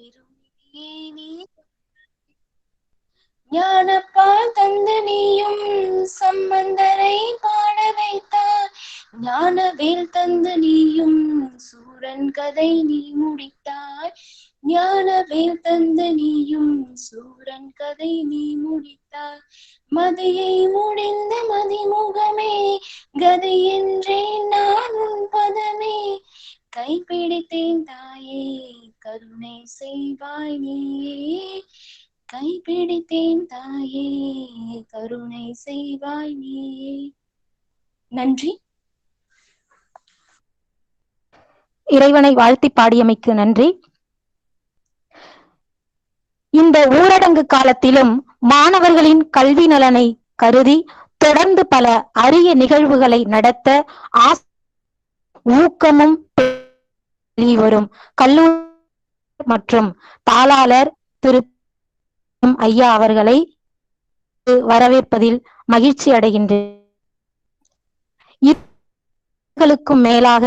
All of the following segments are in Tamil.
பெருமையே நீ ஞானப்பால் தந்து நீயும் சம்பந்தரை பாட வைத்தாய். ஞானவேல் தந்து நீயும் சூரன் கதை நீ முடித்தாய். ஞானவேல் தந்து நீயும் சூரன் கதை நீ முடித்தாய். மதியை முடிந்த மதிமுகமே கதை என்றேன் நான் உன் பதமே. கைப்பிடித்தேன் தாயே கருணை செய்வாய் நீயே. கைப்பிடித்தேன் தாயே கருணை செய்வாய் நீயே. நன்றி. இறைவனை வாழ்த்தி பாடியமைக்கு நன்றி. இந்த ஊரடங்கு காலத்திலும் மாணவர்களின் கல்வி நலனை கருதி தொடர்ந்து பல அரிய நிகழ்வுகளை நடத்த ஊக்கமும் வரும் கல்லூரி மற்றும் தாளாளர் திரு ஐயா அவர்களை வரவேற்பதில் மகிழ்ச்சி அடைகின்றேன். இதற்கும் மேலாக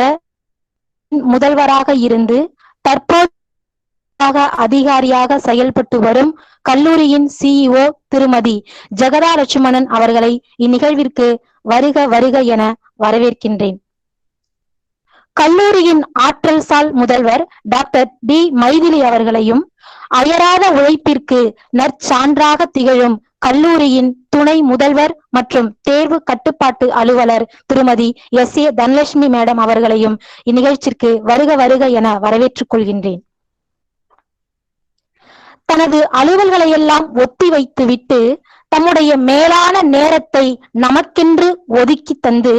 முதல்வராக இருந்து தற்போது அதிகாரியாக செயல்பட்டு வரும் கல்லூரியின் சிஇஓ திருமதி ஜெகதா லட்சுமணன் அவர்களை இந்நிகழ்விற்கு வருக வருக என வரவேற்கின்றேன். கல்லூரியின் ஆற்றல் சால் முதல்வர் டாக்டர் டி மைதிலி அவர்களையும் அயராத உழைப்பிற்கு நற்சான்றாக திகழும் கல்லூரியின் துணை முதல்வர் மற்றும் தேர்வு கட்டுப்பாட்டு அலுவலர் திருமதி எஸ்.ஏ. தனலட்சுமி மேடம் அவர்களையும் இந்நிகழ்ச்சிக்கு வருக வருக என வரவேற்றுக் கொள்கின்றேன். தனது அலுவல்களை எல்லாம் ஒத்தி வைத்து விட்டு தம்முடைய மேலான நேரத்தை நமக்கென்று ஒதுக்கி தந்து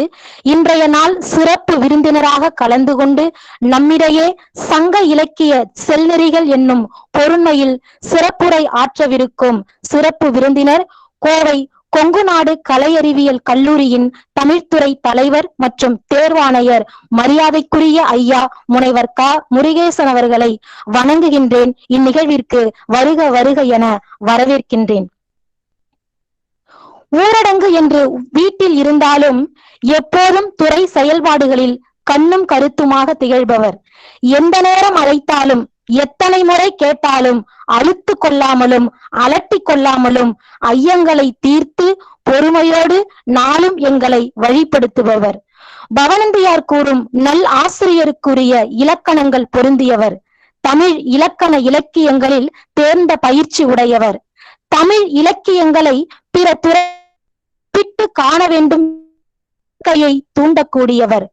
இன்றைய நாள் சிறப்பு விருந்தினராக கலந்து கொண்டு நம்மிடையே சங்க இலக்கிய செல்நெறிகள் என்னும் பொருண்மையில் சிறப்புரை ஆற்றவிருக்கும் சிறப்பு விருந்தினர் கோவை கொங்குநாடு கலையறிவியல் கல்லூரியின் தமிழ்துறை தலைவர் மற்றும் தேர்வாணையர் மரியாதைக்குரிய ஐயா முனைவர் க. முருகேசன் அவர்களை வணங்குகின்றேன். இந்நிகழ்விற்கு வருக வருக என வரவேற்கின்றேன். ஊரடங்கு என்று வீட்டில் இருந்தாலும் எப்போதும் துறை செயல்பாடுகளில் கண்ணும் கருத்துமாக திகழ்பவர். எந்த நேரம் அழைத்தாலும் எத்தனை முறை கேட்டாலும் அழுத்து கொள்ளாமலும் அலட்டி கொள்ளாமலும் ஐயங்களை தீர்த்து பொறுமையோடு நாளும் எங்களை வழிபடுத்துபவர். பவனந்தியார் கூறும் நல் ஆசிரியருக்குரிய இலக்கணங்கள் பொருந்தியவர். தமிழ் இலக்கண இலக்கியங்களில் தேர்ந்த பயிற்சி உடையவர். தமிழ் இலக்கியங்களை பிற துறை காண வேண்டும் கையை தூண்டக்கூடியவர்.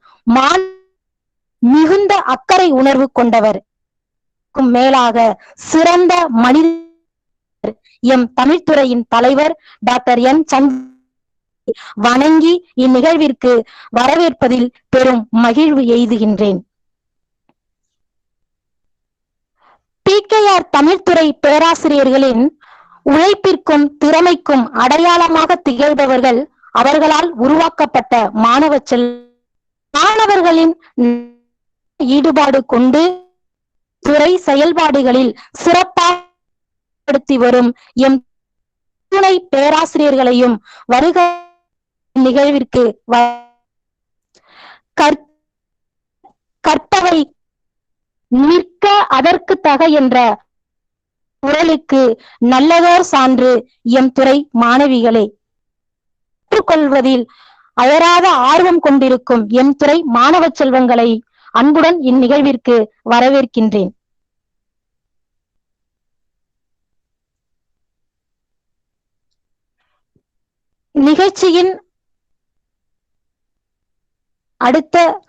மிகுந்த அக்கறை உணர்வு கொண்டவர். மேலாக சிறந்த மனிதர் எம் தமிழ்துறையின் தலைவர் டாக்டர் என் வணங்கி இந்நிகழ்விற்கு வரவேற்பதில் பெரும் மகிழ்வு எய்துகின்றேன். PKR தமிழ்துறை பேராசிரியர்களின் உழைப்பிற்கும் திறமைக்கும் அடையாளமாக திகழ்பவர்கள் அவர்களால் உருவாக்கப்பட்ட மாணவர்களின் ஈடுபாடு கொண்டு துறை செயல்பாடுகளில் சிறப்பாக வரும் எம் துணை பேராசிரியர்களையும் வருக நிகழ்விற்கு கற்பவை நிற்க அதற்கு தக என்ற குரலுக்கு நல்லதோர் சான்று எம் துறை மாணவிகளே. கற்றுக்கொள்வதில் அயராத ஆர்வம் கொண்டிருக்கும் எம் துறை மாணவ செல்வங்களை அன்புடன் இந்நிகழ்விற்கு வரவேற்கின்றேன். நிகழ்ச்சியின்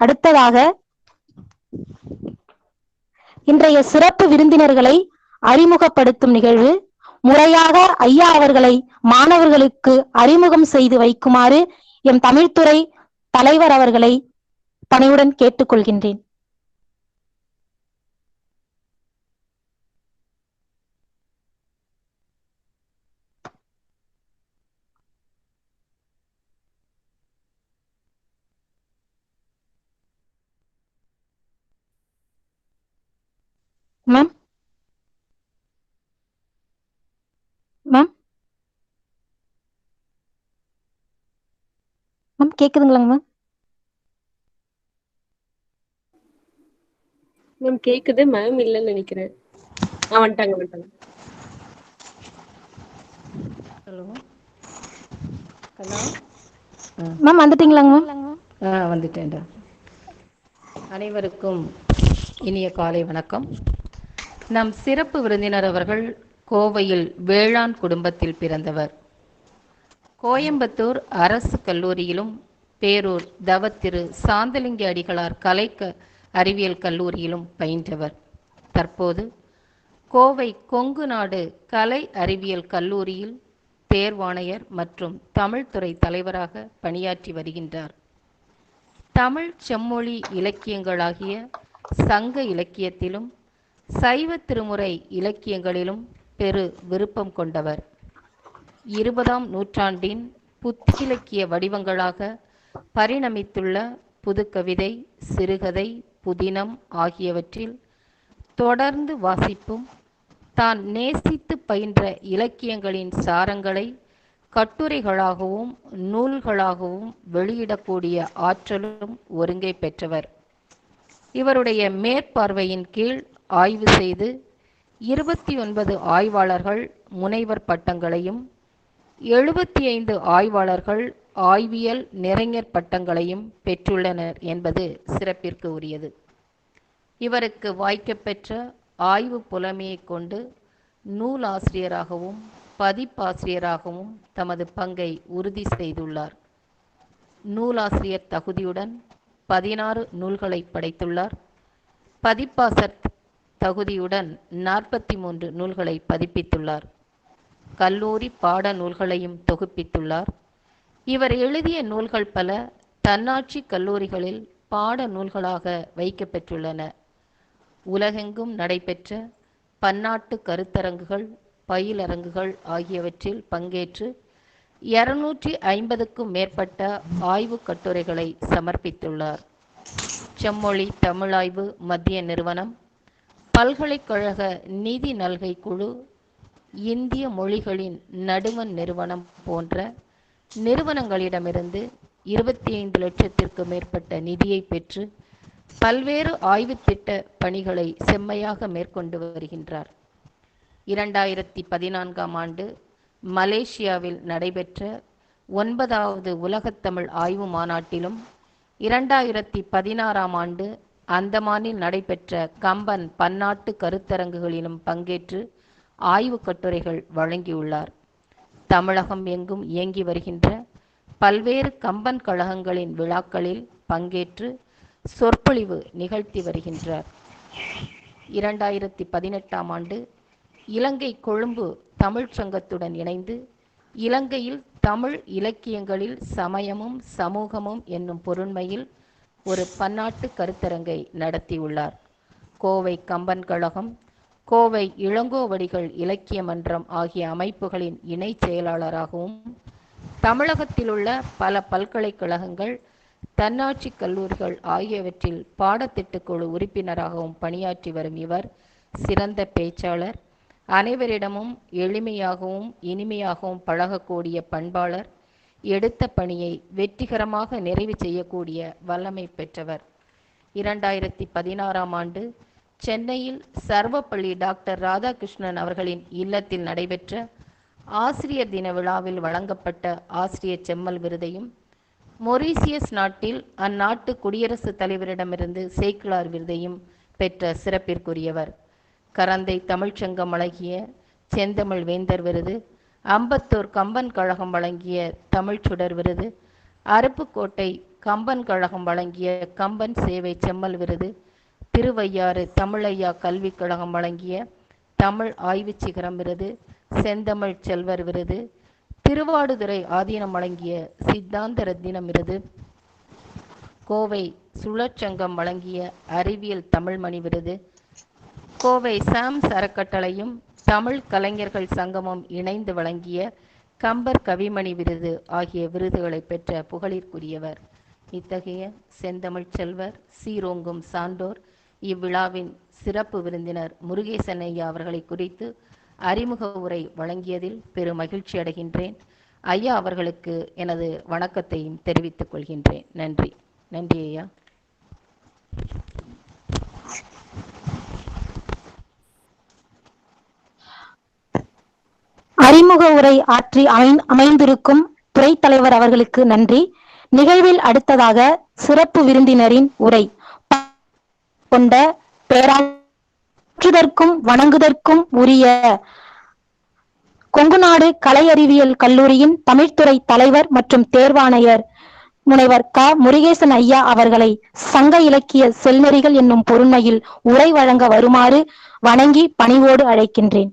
அடுத்ததாக இன்றைய சிறப்பு விருந்தினர்களை அறிமுகப்படுத்தும் நிகழ்வு. முறையாக ஐயா அவர்களை மாணவர்களுக்கு அறிமுகம் செய்து வைக்குமாறு எம் தமிழ்துறை தலைவர் அவர்களை பணிவுடன் கேட்டுக்கொள்கின்றேன். மேம் மேம் மேம் கேக்குதுங்களாங்க மேம்? மேம் கேக்குது மேம், இல்லைன்னு நினைக்கிறேன். வந்துட்டாங்க வந்துட்டாங்க. ஹலோ கண்ணா. மேம் வந்துட்டீங்களாங்க மேம்? வந்துட்டேன்டா. அனைவருக்கும் இனிய காலை வணக்கம். நம் சிறப்பு விருந்தினர் அவர்கள் கோவையில் வேளாண் குடும்பத்தில் பிறந்தவர். கோயம்புத்தூர் அரசு கல்லூரியிலும் பேரூர் தவத்திரு சாந்தலிங்க அடிகளார் கலை அறிவியல் கல்லூரியிலும் பயின்றவர். தற்போது கோவை கொங்கு நாடு கலை அறிவியல் கல்லூரியில் தேர்வாணையர் மற்றும் தமிழ்துறை தலைவராக பணியாற்றி வருகின்றார். தமிழ் செம்மொழி இலக்கியங்களாகிய சங்க இலக்கியத்திலும் சைவ திருமுறை இலக்கியங்களிலும் பெரு விருப்பம் கொண்டவர். 20ஆம் நூற்றாண்டின் புத்திலக்கிய வடிவங்களாக பரிணமித்துள்ள புதுக்கவிதை, சிறுகதை, புதினம் ஆகியவற்றில் தொடர்ந்து வாசிப்பும் தான் நேசித்து பயின்ற இலக்கியங்களின் சாரங்களை கட்டுரைகளாகவும் நூல்களாகவும் வெளியிடக்கூடிய ஆற்றலும் ஒருங்கை பெற்றவர். இவருடைய மேற்பார்வையின் கீழ் ஆய்வு செய்து 29 ஆய்வாளர்கள் முனைவர் பட்டங்களையும் 75 ஆய்வாளர்கள் ஆய்வியல் நிறைஞர் பட்டங்களையும் பெற்றுள்ளனர் என்பது சிறப்பிற்கு உரியது. இவருக்கு வாய்க்கப்பெற்ற ஆய்வு புலமையை கொண்டு நூலாசிரியராகவும் பதிப்பாசிரியராகவும் தமது பங்கை உறுதி செய்துள்ளார். நூலாசிரியர் தகுதியுடன் 16 நூல்களை படைத்துள்ளார். பதிப்பாசர் தகுதியுடன் 43 நூல்களை பதிப்பித்துள்ளார். கல்லூரி பாட நூல்களையும் தொகுப்பித்துள்ளார். இவர் எழுதிய நூல்கள் பல தன்னாட்சி கல்லூரிகளில் பாட நூல்களாக வைக்கப்பெற்றுள்ளன. உலகெங்கும் நடைபெற்ற பன்னாட்டு கருத்தரங்குகள், பயிலரங்குகள் ஆகியவற்றில் பங்கேற்று 250க்கும் மேற்பட்ட ஆய்வு கட்டுரைகளை சமர்ப்பித்துள்ளார். செம்மொழி தமிழாய்வு மத்திய நிறுவனம், பல்கலைக்கழக நிதி நல்கை குழு, இந்திய மொழிகளின் நடுவண் நிறுவனம் போன்ற நிறுவனங்களிடமிருந்து 25 லட்சத்திற்கு மேற்பட்ட நிதியை பெற்று பல்வேறு ஆய்வு திட்ட பணிகளை செம்மையாக மேற்கொண்டு வருகின்றார். 2014ஆம் ஆண்டு மலேசியாவில் நடைபெற்ற 9வது உலகத்தமிழ் ஆய்வு மாநாட்டிலும் 2016ஆம் ஆண்டு அந்தமானில் நடைபெற்ற கம்பன் பன்னாட்டு கருத்தரங்குகளிலும் பங்கேற்று ஆய்வு கட்டுரைகள் வழங்கியுள்ளார். தமிழகம் எங்கும் இயங்கி வருகின்ற பல்வேறு கம்பன் கழகங்களின் விழாக்களில் பங்கேற்று சொற்பொழிவு நிகழ்த்தி வருகின்றார். 2018ஆம் ஆண்டு இலங்கை கொழும்பு தமிழ்ச் சங்கத்துடன் இணைந்து இலங்கையில் தமிழ் இலக்கியங்களில் சமயமும் சமூகமும் என்னும் பொருண்மையில் ஒரு பன்னாட்டு கருத்தரங்கை நடத்தியுள்ளார். கோவை கம்பன் கழகம், கோவை இளங்கோவடிகள் இலக்கிய மன்றம் ஆகிய அமைப்புகளின் இணை செயலாளராகவும் தமிழகத்திலுள்ள பல பல்கலைக்கழகங்கள், தன்னாட்சி கல்லூரிகள் ஆகியவற்றில் பாடத்திட்டக்குழு உறுப்பினராகவும் பணியாற்றி வரும் இவர் சிறந்த பேச்சாளர், அனைவரிடமும் எளிமையாகவும் இனிமையாகவும் பழகக்கூடிய பண்பாளர், எடுத்த பணியை வெற்றிகரமாக நிறைவு செய்யக்கூடிய வல்லமை பெற்றவர். 2016ஆம் ஆண்டு சென்னையில் சர்வப்பள்ளி டாக்டர் ராதாகிருஷ்ணன் அவர்களின் இல்லத்தில் நடைபெற்ற ஆசிரியர் தின விழாவில் வழங்கப்பட்ட ஆசிரியர் செம்மல் விருதையும், மொரீசியஸ் நாட்டில் அந்நாட்டு குடியரசுத் தலைவரிடமிருந்து சேக்கிழார் விருதையும் பெற்ற சிறப்பிற்குரியவர். கரந்தை தமிழ்ச்சங்கம் வழங்கிய செந்தமிழ் வேந்தர் விருது, அம்பத்தூர் கம்பன் கழகம் வழங்கிய தமிழ்ச்சுடர் விருது, அருப்புக்கோட்டை கம்பன் கழகம் வழங்கிய கம்பன் சேவை செம்மல் விருது, திருவையாறு தமிழையா கல்விக் கழகம் வழங்கிய தமிழ் ஆய்வு சிகரம் விருது, செந்தமிழ் செல்வர் விருது, திருவாடுதுறை ஆதீனம் வழங்கிய சித்தாந்த ரத்தினம் விருது, கோவை சுழற்சங்கம் வழங்கிய அறிவியல் தமிழ்மணி விருது, கோவை சாம்ஸ் அறக்கட்டளையும் தமிழ் கலைஞர்கள் சங்கமும் இணைந்து வழங்கிய கம்பர் கவிமணி விருது ஆகிய விருதுகளை பெற்ற புகழிற்குரியவர். இத்தகைய செந்தமிழ் செல்வர், சீரோங்கும் சான்றோர் இவ்விழாவின் சிறப்பு விருந்தினர் முருகேசன் ஐயா அவர்களை குறித்து அறிமுக உரை வழங்கியதில் பெரும் மகிழ்ச்சி அடைகின்றேன். ஐயா அவர்களுக்கு எனது வணக்கத்தையும் தெரிவித்துக் கொள்கின்றேன். நன்றி. நன்றி ஐயா. அறிமுக உரை ஆற்றி அமைந்திருக்கும் துறை தலைவர் அவர்களுக்கு நன்றி. நிகழ்வில் அடுத்ததாக சிறப்பு விருந்தினரின் உரை கொண்ட பேராற்றுதற்கும் வணங்குதற்கும் உரிய கொங்குநாடு கலை அறிவியல் கல்லூரியின் தமிழ்துறை தலைவர் மற்றும் தேர்வாணையர் முனைவர் க. முருகேசன் ஐயா அவர்களை சங்க இலக்கிய செல்நெறிகள் என்னும் பொருண்மையில் உரை வழங்க வருமாறு வணங்கி பணிவோடு அழைக்கின்றேன்.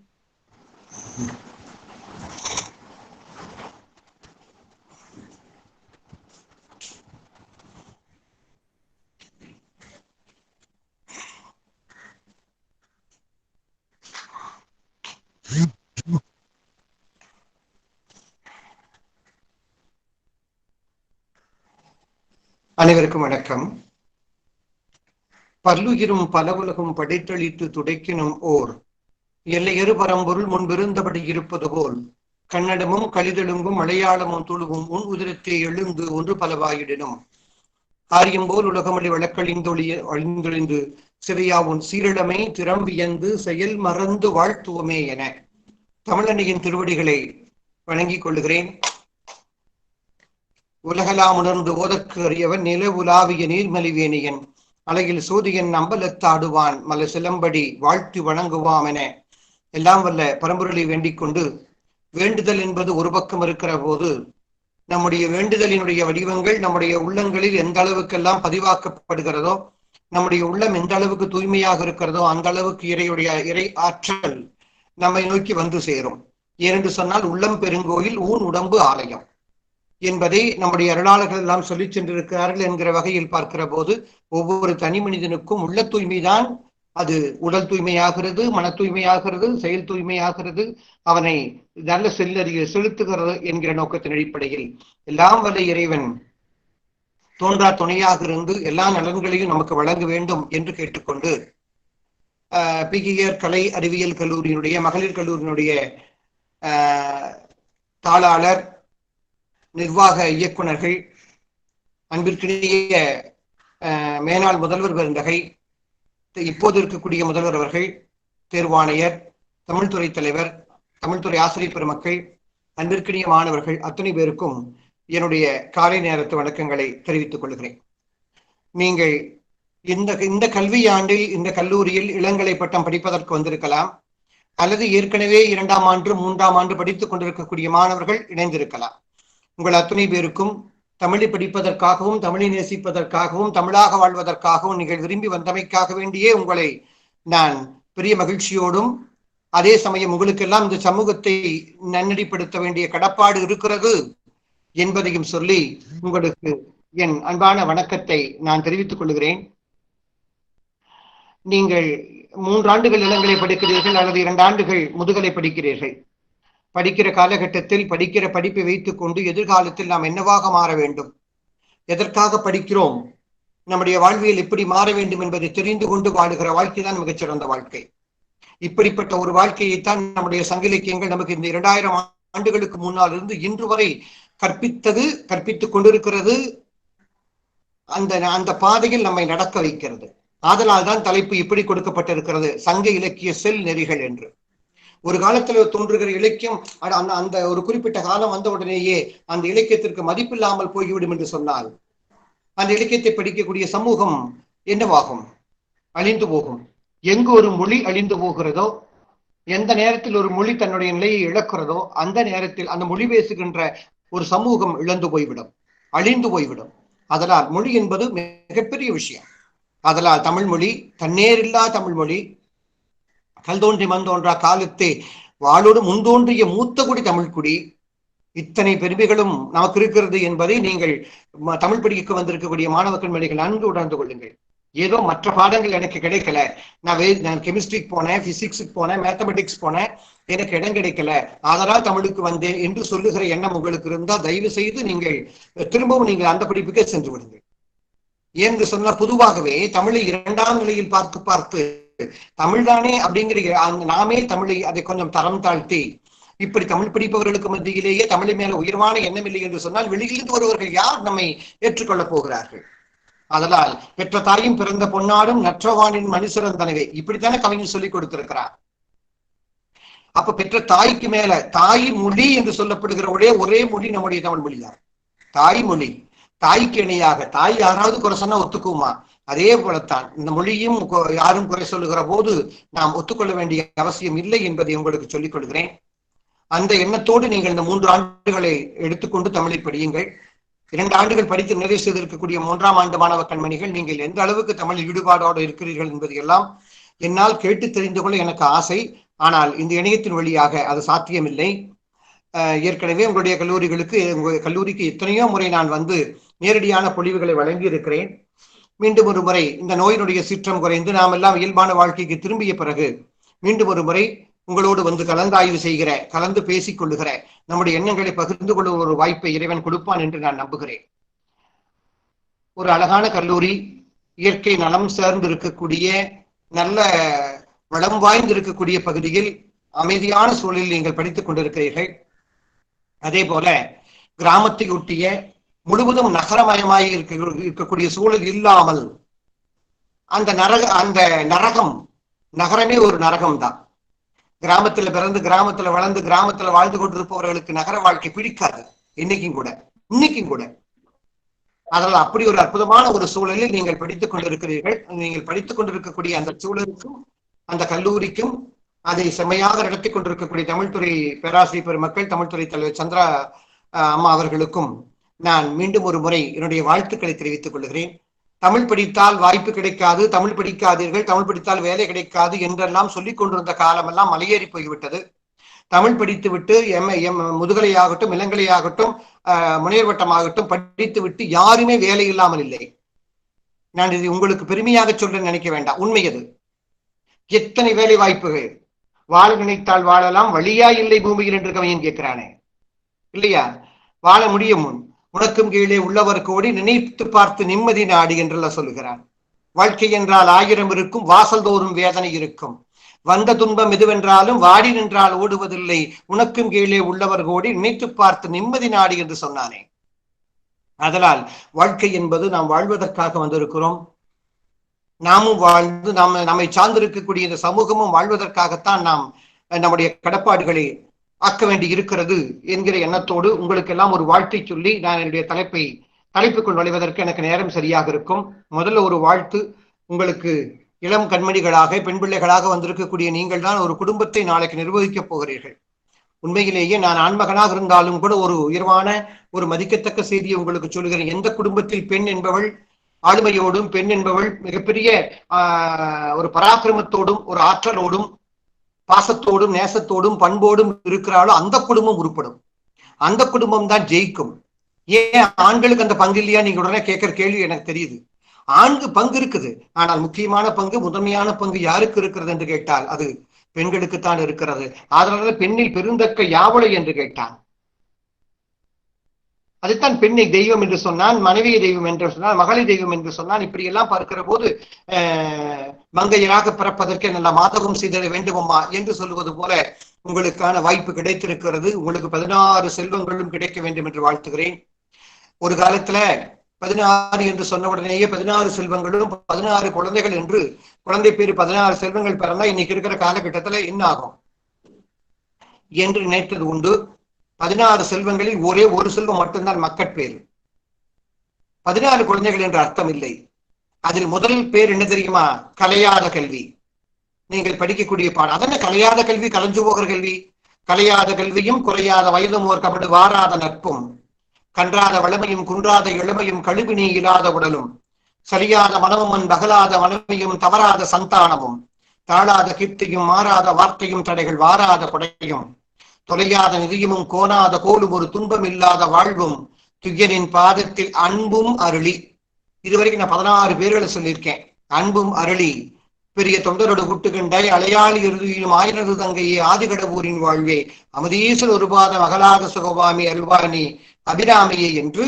அனைவருக்கும் வணக்கம். பல்லுயிரும் பலவுலகும் படைத்தளித்து துடைக்கினும் ஓர் எல்லையறு பரம்பொருள் முன்பிருந்தபடி இருப்பது போல் கன்னடமும் கலிதெலுங்கும் மலையாளமும் துளுவும் உன் உதிரத்தை எழுந்து ஒன்று பலவாயிடனும் ஆரியம் போல் உலகமொழி அழிந்தொழிந்து சிவையாவும் சீரிழமை திறம்பியந்து செயல் மறந்து வாழ்த்துவமே என தமிழன்னையின் திருவடிகளை வணங்கிக் கொள்ளுகிறேன். உலகலாம் உணர்ந்து ஓதற்கு அறியவன் நில உலாவிய நீர்மலிவேணியன் அழகில் சூரியன் அம்பலத்தாடுவான் மல சிலம்படி வாழ்த்து வணங்குவாம் என எல்லாம் வல்ல பரம்பொருளை வேண்டிக் கொண்டு, வேண்டுதல் என்பது ஒரு பக்கம் இருக்கிற போது நம்முடைய வேண்டுதலினுடைய வடிவங்கள் நம்முடைய உள்ளங்களில் எந்த அளவுக்கெல்லாம் பதிவாக்கப்படுகிறதோ, நம்முடைய உள்ளம் எந்த அளவுக்கு தூய்மையாக இருக்கிறதோ அந்த அளவுக்கு இறை ஆற்றல் நம்மை நோக்கி வந்து சேரும். ஏனென்று சொன்னால் உள்ளம் பெருங்கோயில் ஊன் உடம்பு ஆலயம் என்பதை நம்முடைய அருளாளர்கள் எல்லாம் சொல்லி சென்றிருக்கிறார்கள் என்கிற வகையில் பார்க்கிற போது ஒவ்வொரு தனி மனிதனுக்கும் உள்ள தூய்மைதான் அது உடல் தூய்மையாகிறது, மன தூய்மையாகிறது, செயல் தூய்மையாகிறது, அவனை நல்ல செல்லறிய செலுத்துகிறது என்கிற நோக்கத்தின் அடிப்படையில் எல்லாம் வல்ல இறைவன் தோன்றா துணையாக இருந்து எல்லா நலன்களையும் நமக்கு வழங்க வேண்டும் என்று கேட்டுக்கொண்டு, பிகிஆர் கலை அறிவியல் கல்லூரியினுடைய மகளிர் கல்லூரியினுடைய தாளாளர், நிர்வாக இயக்குநர்கள், அன்பிற்கிடையே மேனாள் முதல்வர் பெருந்தகை, இப்போது இருக்கக்கூடிய முதல்வர் அவர்கள், தேர்வாணையர், தமிழ்துறை தலைவர், தமிழ்துறை ஆசிரியர் பெருமக்கள், அன்பிற்கிடையே மாணவர்கள் அத்தனை பேருக்கும் என்னுடைய காலை நேரத்து வணக்கங்களை தெரிவித்துக் கொள்கிறேன். நீங்கள் இந்த கல்வி ஆண்டில் இந்த கல்லூரியில் இளங்கலை பட்டம் படிப்பதற்கு வந்திருக்கலாம், அல்லது ஏற்கனவே 2ஆம் ஆண்டு 3ஆம் ஆண்டு படித்துக் கொண்டிருக்கக்கூடிய மாணவர்கள் இணைந்திருக்கலாம். உங்கள் அத்தனை பேருக்கும் தமிழை படிப்பதற்காகவும் தமிழை நேசிப்பதற்காகவும் தமிழாக வாழ்வதற்காகவும் நீங்கள் விரும்பி வந்தமைக்காக வேண்டியே உங்களை நான் பெரிய மகிழ்ச்சியோடும், அதே சமயம் உங்களுக்கெல்லாம் இந்த சமூகத்தை நன்னடிப்படுத்த வேண்டிய கடப்பாடு இருக்கிறது என்பதையும் சொல்லி உங்களுக்கு என் அன்பான வணக்கத்தை நான் தெரிவித்துக் கொள்கிறேன். நீங்கள் 3 ஆண்டுகள் இளங்கலை படிக்கிறீர்கள் அல்லது 2 ஆண்டுகள் முதுகலை படிக்கிறீர்கள். படிக்கிற காலகட்டத்தில் படிக்கிற படிப்பை வைத்துக் கொண்டு எதிர்காலத்தில் நாம் என்னவாக மாற வேண்டும், எதற்காக படிக்கிறோம், நம்முடைய வாழ்வியல் எப்படி மாற வேண்டும் என்பதை தெரிந்து கொண்டு வாழுகிற வாழ்க்கை தான் மிகச்சிறந்த வாழ்க்கை. இப்படிப்பட்ட ஒரு வாழ்க்கையைத்தான் நம்முடைய சங்க இலக்கியங்கள் நமக்கு இந்த 2000 ஆண்டுகளுக்கு முன்னால் இருந்து இன்று வரை கற்பித்துக் கொண்டிருக்கிறது. அந்த பாதையில் நம்மை நடக்க வைக்கிறது. ஆதலால் தான் தலைப்பு இப்படி கொடுக்கப்பட்டிருக்கிறது, சங்க இலக்கிய செல் நெறிகள் என்று. ஒரு காலத்துல தோன்றுகிற இலக்கியம் அந்த ஒரு குறிப்பிட்ட காலம் வந்த உடனேயே அந்த இலக்கியத்திற்கு மதிப்பில்லாமல் போய்விடும் என்று சொன்னால் அந்த இலக்கியத்தை படிக்கக்கூடிய சமூகம் என்னவாகும்? அழிந்து போகும். எங்கு ஒரு மொழி அழிந்து போகிறதோ, எந்த நேரத்தில் ஒரு மொழி தன்னுடைய நிலையை இழக்கிறதோ அந்த நேரத்தில் அந்த மொழி பேசுகின்ற ஒரு சமூகம் இழந்து போய்விடும், அழிந்து போய்விடும். அதனால் மொழி என்பது மிகப்பெரிய விஷயம். அதனால் தமிழ் மொழி, தன்னேரில்லா தமிழ் மொழி, கல் தோன்றி மண் தோன்றா காலத்தே வாளோடு முன்தோன்றிய மூத்த குடி தமிழ் குடி, இத்தனை பெருமைகளும் நமக்கு இருக்கிறது என்பதை நீங்கள் தமிழ் படிக்க வந்திருக்கக்கூடிய மாணவர்கள் மேடைகள் நன்கு உணர்ந்து கொள்ளுங்கள். ஏதோ மற்ற பாடங்கள் எனக்கு கிடைக்கல, நான் கெமிஸ்ட்ரிக்கு போனேன், பிசிக்ஸுக்கு போனேன், மேத்தமெட்டிக்ஸ் போனேன், எனக்கு இடம் கிடைக்கல, அதனால் தமிழுக்கு வந்தேன் என்று சொல்லுகிற எண்ணம் உங்களுக்கு இருந்தால் தயவு செய்து நீங்கள் திரும்பவும் நீங்கள் அந்த படிப்புக்கே சென்று விடுங்கள். ஏன்னு சொன்னா பொதுவாகவே தமிழை 2ஆம் நிலையில் பார்த்து தமிழ்தானே அப்படிங்கிற நாமே தமிழை அதை கொஞ்சம் தரம் தாழ்த்தி இப்படி தமிழ் படிப்பவர்களுக்கு மத்தியிலேயே தமிழை மேல உயர்வான எண்ணம் இல்லை என்று சொன்னால் வெளியிலிருந்து வருவர்கள் யார் நம்மை ஏற்றுக்கொள்ளப் போகிறார்கள்? அதனால் பெற்ற தாயும் பிறந்த பொன்னாடும் நற்றவானின் மனுஷரன் தனவே, இப்படித்தானே கவிஞர் சொல்லிக் கொடுத்திருக்கிறார். அப்ப பெற்ற தாய்க்கு மேல தாய் மொழி என்று சொல்லப்படுகிற ஒரே மொழி நம்முடைய தமிழ் மொழிதான். தாய்மொழி. தாய்க்கு இணையாக தாய் யாராவது குறை சொன்னா ஒத்துக்குமா? அதே போலத்தான் இந்த மொழியும் யாரும் குறை சொல்லுகிற போது நாம் ஒத்துக்கொள்ள வேண்டிய அவசியம் இல்லை என்பதை உங்களுக்கு சொல்லிக் கொள்கிறேன். அந்த எண்ணத்தோடு நீங்கள் இந்த 3 ஆண்டுகளை எடுத்துக்கொண்டு தமிழை படியுங்கள். 2 ஆண்டுகள் படித்து நிறைவு செய்திருக்கக்கூடிய 3ஆம் ஆண்டு மாணவ கண்மணிகள், நீங்கள் எந்த அளவுக்கு தமிழ் ஈடுபாடோடு இருக்கிறீர்கள் என்பது எல்லாம் என்னால் கேட்டு தெரிந்து கொள்ள எனக்கு ஆசை. ஆனால் இந்த இணையத்தின் வழியாக அது சாத்தியமில்லை. ஏற்கனவே உங்களுடைய கல்லூரிக்கு எத்தனையோ முறை நான் வந்து நேரடியான பொழிவுகளை வழங்கி இருக்கிறேன். மீண்டும் ஒரு முறை இந்த நோயினுடைய சீற்றம் குறைந்து நாம் எல்லாம் இயல்பான வாழ்க்கைக்கு திரும்பிய பிறகு மீண்டும் ஒரு முறை உங்களோடு வந்து கலந்தாய்வு செய்கிற, கலந்து பேசிக் கொள்ளுகிற, நம்முடைய எண்ணங்களை பகிர்ந்து கொள்ளும் ஒரு வாய்ப்பை இறைவன் கொடுப்பான் என்று நான் நம்புகிறேன். ஒரு அழகான கல்லூரி, இயற்கை நலம் சார்ந்து இருக்கக்கூடிய, நல்ல வளம் வாய்ந்து இருக்கக்கூடிய பகுதியில் அமைதியான சூழலில் நீங்கள் படித்துக் கொண்டிருக்கிறீர்கள். அதே போல கிராமத்தை ஒட்டிய முழுவதும் நகரமயமாய் இருக்கக்கூடிய சூழல் இல்லாமல் அந்த நரகம், நகரமே ஒரு நரகம் தான். கிராமத்துல பிறந்து கிராமத்துல வளர்ந்து கிராமத்துல வாழ்ந்து கொண்டிருப்பவர்களுக்கு நகர வாழ்க்கை பிடிக்காது. இன்னைக்கும் கூட அதனால் அப்படி ஒரு அற்புதமான ஒரு சூழலில் நீங்கள் படித்துக் கொண்டிருக்கிறீர்கள். நீங்கள் படித்துக் கொண்டிருக்கக்கூடிய அந்த சூழலுக்கும் அந்த கல்லூரிக்கும் அதை செம்மையாக நடத்தி கொண்டிருக்கக்கூடிய தமிழ்துறை பேராசிரியர் பெருமக்கள், தமிழ்துறை தலைவர் சந்திரா அம்மா அவர்களுக்கும் நான் மீண்டும் ஒரு முறை என்னுடைய வாழ்த்துக்களை தெரிவித்துக் கொள்கிறேன். தமிழ் படித்தால் வாய்ப்பு கிடைக்காது, தமிழ் படிக்காதீர்கள், தமிழ் படித்தால் வேலை கிடைக்காது என்றெல்லாம் சொல்லிக் கொண்டிருந்த காலமெல்லாம் மலையேறி போய்விட்டது. தமிழ் படித்து விட்டு முதுகலையாகட்டும், இளங்கலையாகட்டும், முனைவட்டமாகட்டும் படித்து விட்டு யாருமே வேலை இல்லாமல் இல்லை. நான் இது உங்களுக்கு பெருமையாக சொல்ல நினைக்க வேண்டாம், உண்மை அது. எத்தனை வேலை வாய்ப்புகள்! வாழ நினைத்தால் வாழலாம், வழியா இல்லை பூமியில் என்று கவிஞன் கேட்கிறானே இல்லையா? வாழ முடியும், உனக்கும் கீழே உள்ளவர் கோடி, நினைத்து பார்த்து நிம்மதி நாடி என்றெல்லாம் சொல்லுகிறான். வாழ்க்கை என்றால் 1000 இருக்கும், வாசல் தோறும் வேதனை இருக்கும். வந்த துன்பம் எதுவென்றாலும் வாடி நின்றால் ஓடுவதில்லை, உனக்கும் கீழே உள்ளவர் கோடி, நினைத்து பார்த்து நிம்மதி நாடி என்று சொன்னானே. அதனால் வாழ்க்கை என்பது நாம் வாழ்வதற்காக வந்திருக்கிறோம். நாமும் வாழ்ந்து நம்மை சார்ந்திருக்கக்கூடிய இந்த சமூகமும் வாழ்வதற்காகத்தான் நாம் நம்முடைய கடப்பாடுகளை ஆக்க வேண்டி இருக்கிறது என்கிற எண்ணத்தோடு உங்களுக்கு எல்லாம் ஒரு வாழ்த்தை சொல்லி நான் என்னுடைய தலைப்புக்குள் நுழைவதற்கு எனக்கு நேரம் சரியாக இருக்கும். முதல்ல ஒரு வாழ்த்து. உங்களுக்கு இளம் கண்மணிகளாக, பெண் பிள்ளைகளாக வந்திருக்கக்கூடிய நீங்கள் தான் ஒரு குடும்பத்தை நாளைக்கு நிர்வகிக்கப் போகிறீர்கள். உண்மையிலேயே நான் ஆண்மகனாக இருந்தாலும் கூட ஒரு உயர்வான ஒரு மதிக்கத்தக்க செய்தியை உங்களுக்கு சொல்கிறேன். எந்த குடும்பத்தில் பெண் என்பவள் ஆளுமையோடும், பெண் என்பவள் மிகப்பெரிய ஒரு பராக்கிரமத்தோடும், ஒரு ஆற்றலோடும், பாசத்தோடும், நேசத்தோடும், பண்போடும் இருக்கிறாளோ அந்த குடும்பம் உருப்படும். அந்த குடும்பம் தான் ஜெயிக்கும். ஏன் ஆண்களுக்கு அந்த பங்கு இல்லையா நீங்க உடனே கேட்கிற கேள்வி எனக்கு தெரியுது. ஆண்கு பங்கு இருக்குது, ஆனால் முக்கியமான பங்கு, முதன்மையான பங்கு யாருக்கு இருக்கிறது என்று கேட்டால் அது பெண்களுக்குத்தான் இருக்கிறது. அதனால பெண்ணில் பெருந்தக்க யாவளை என்று கேட்டான். அதுதான் பெண்ணை தெய்வம் என்று சொன்னான், மனைவியை தெய்வம் என்று சொன்னான், மகளை தெய்வம் என்று சொன்னான். இப்படி எல்லாம் பார்க்கிற போது மங்கையராக பிறப்பதற்கு நல்ல மாதகம் செய்திட வேண்டுமம்மா என்று சொல்லுவது போல உங்களுக்கான வாய்ப்பு கிடைத்திருக்கிறது. உங்களுக்கு 16 செல்வங்களும் கிடைக்க வேண்டும் என்று வாழ்த்துகிறேன். ஒரு காலத்துல 16 என்று சொன்ன உடனேயே 16 செல்வங்களும் 16 குழந்தைகள் என்று குழந்தை பேரு 16 செல்வங்கள் பிறந்தா இன்னைக்கு இருக்கிற காலகட்டத்துல என்ன ஆகும் என்று நினைத்தது உண்டு. 16 செல்வங்களில் ஒரே ஒரு செல்வம் மட்டும்தான் மக்கட்பேறு. 16 குழந்தைகள் என்ற அர்த்தம் இல்லை. அதில் முதல் பேர் என்ன தெரியுமா? கலையாத கல்வி. நீங்கள் படிக்கக்கூடிய பாடம் அதென்ன கலையாத கல்வி, கலைஞ்சு போகிற கல்வி. கலையாத கல்வியும் குறையாத வயதும் ஓர் கபடு வாராத நட்பும், கன்றாத வளமையும் குன்றாத இளமையும் கழுவினி இல்லாத உடலும், சரியாத மனமும் பகலாத மனைவியும் தவறாத சந்தானமும், தாழாத கீர்த்தியும் மாறாத வார்த்தையும் தடைகள் வாராத கொடையும், தொலையாத நிதியமும் கோணாத கோலும் ஒரு துன்பம் இல்லாத வாழ்வும், துயரின் பாதத்தில் அன்பும் அருளி. இதுவரைக்கும் நான் 16 பேர்களை சொல்லியிருக்கேன். அன்பும் அருளி பெரிய தொண்டரோடு குட்டுகண்டாய் அலையாளி இறுதியும் ஆயிரது தங்கையே ஆதிகடவூரின் வாழ்வே அமதீசல் ஒரு பாத மகளாக சுகவாமி அருள்வாணி அபிராமியே என்று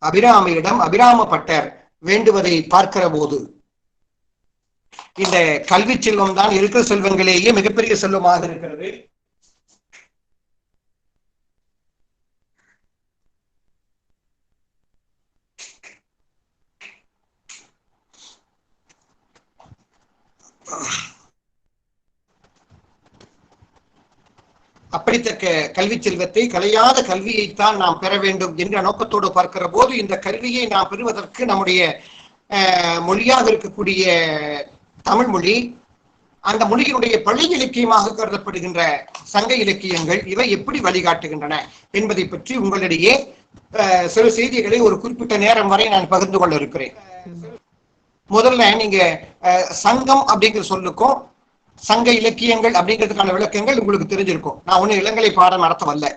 அபிராமியிடம் அபிராமப்பட்டர் வேண்டுவதை பார்க்கிற போது இந்த கல்வி செல்வம் தான் இருக்கிற செல்வங்களேயே மிகப்பெரிய செல்வமாக இருக்கிறது. அப்படித்தக்க கல்வி செல்வத்தை, கலையாத கல்வியைத்தான் நாம் பெற வேண்டும் என்ற நோக்கத்தோடு பார்க்கிற போது, இந்த கல்வியை நாம் பெறுவதற்கு நம்முடைய மொழியாக இருக்கக்கூடிய தமிழ் மொழி, அந்த மொழியினுடைய பழி இலக்கியமாக கருதப்படுகின்ற சங்க இலக்கியங்கள் இவை எப்படி வழிகாட்டுகின்றன என்பதை பற்றி உங்களிடையே சில செய்திகளை ஒரு குறிப்பிட்ட நேரம் வரை நான் பகிர்ந்து கொள்ள இருக்கிறேன். முதல்ல நீங்க சங்கம் அப்படிங்கிற சொல்லுக்கும் சங்க இலக்கியங்கள் அப்படிங்கிறதுக்கான விளக்கங்கள் உங்களுக்கு தெரிஞ்சிருக்கும். நான் ஒண்ணு இளங்கலை பாடம் நடத்த வரல.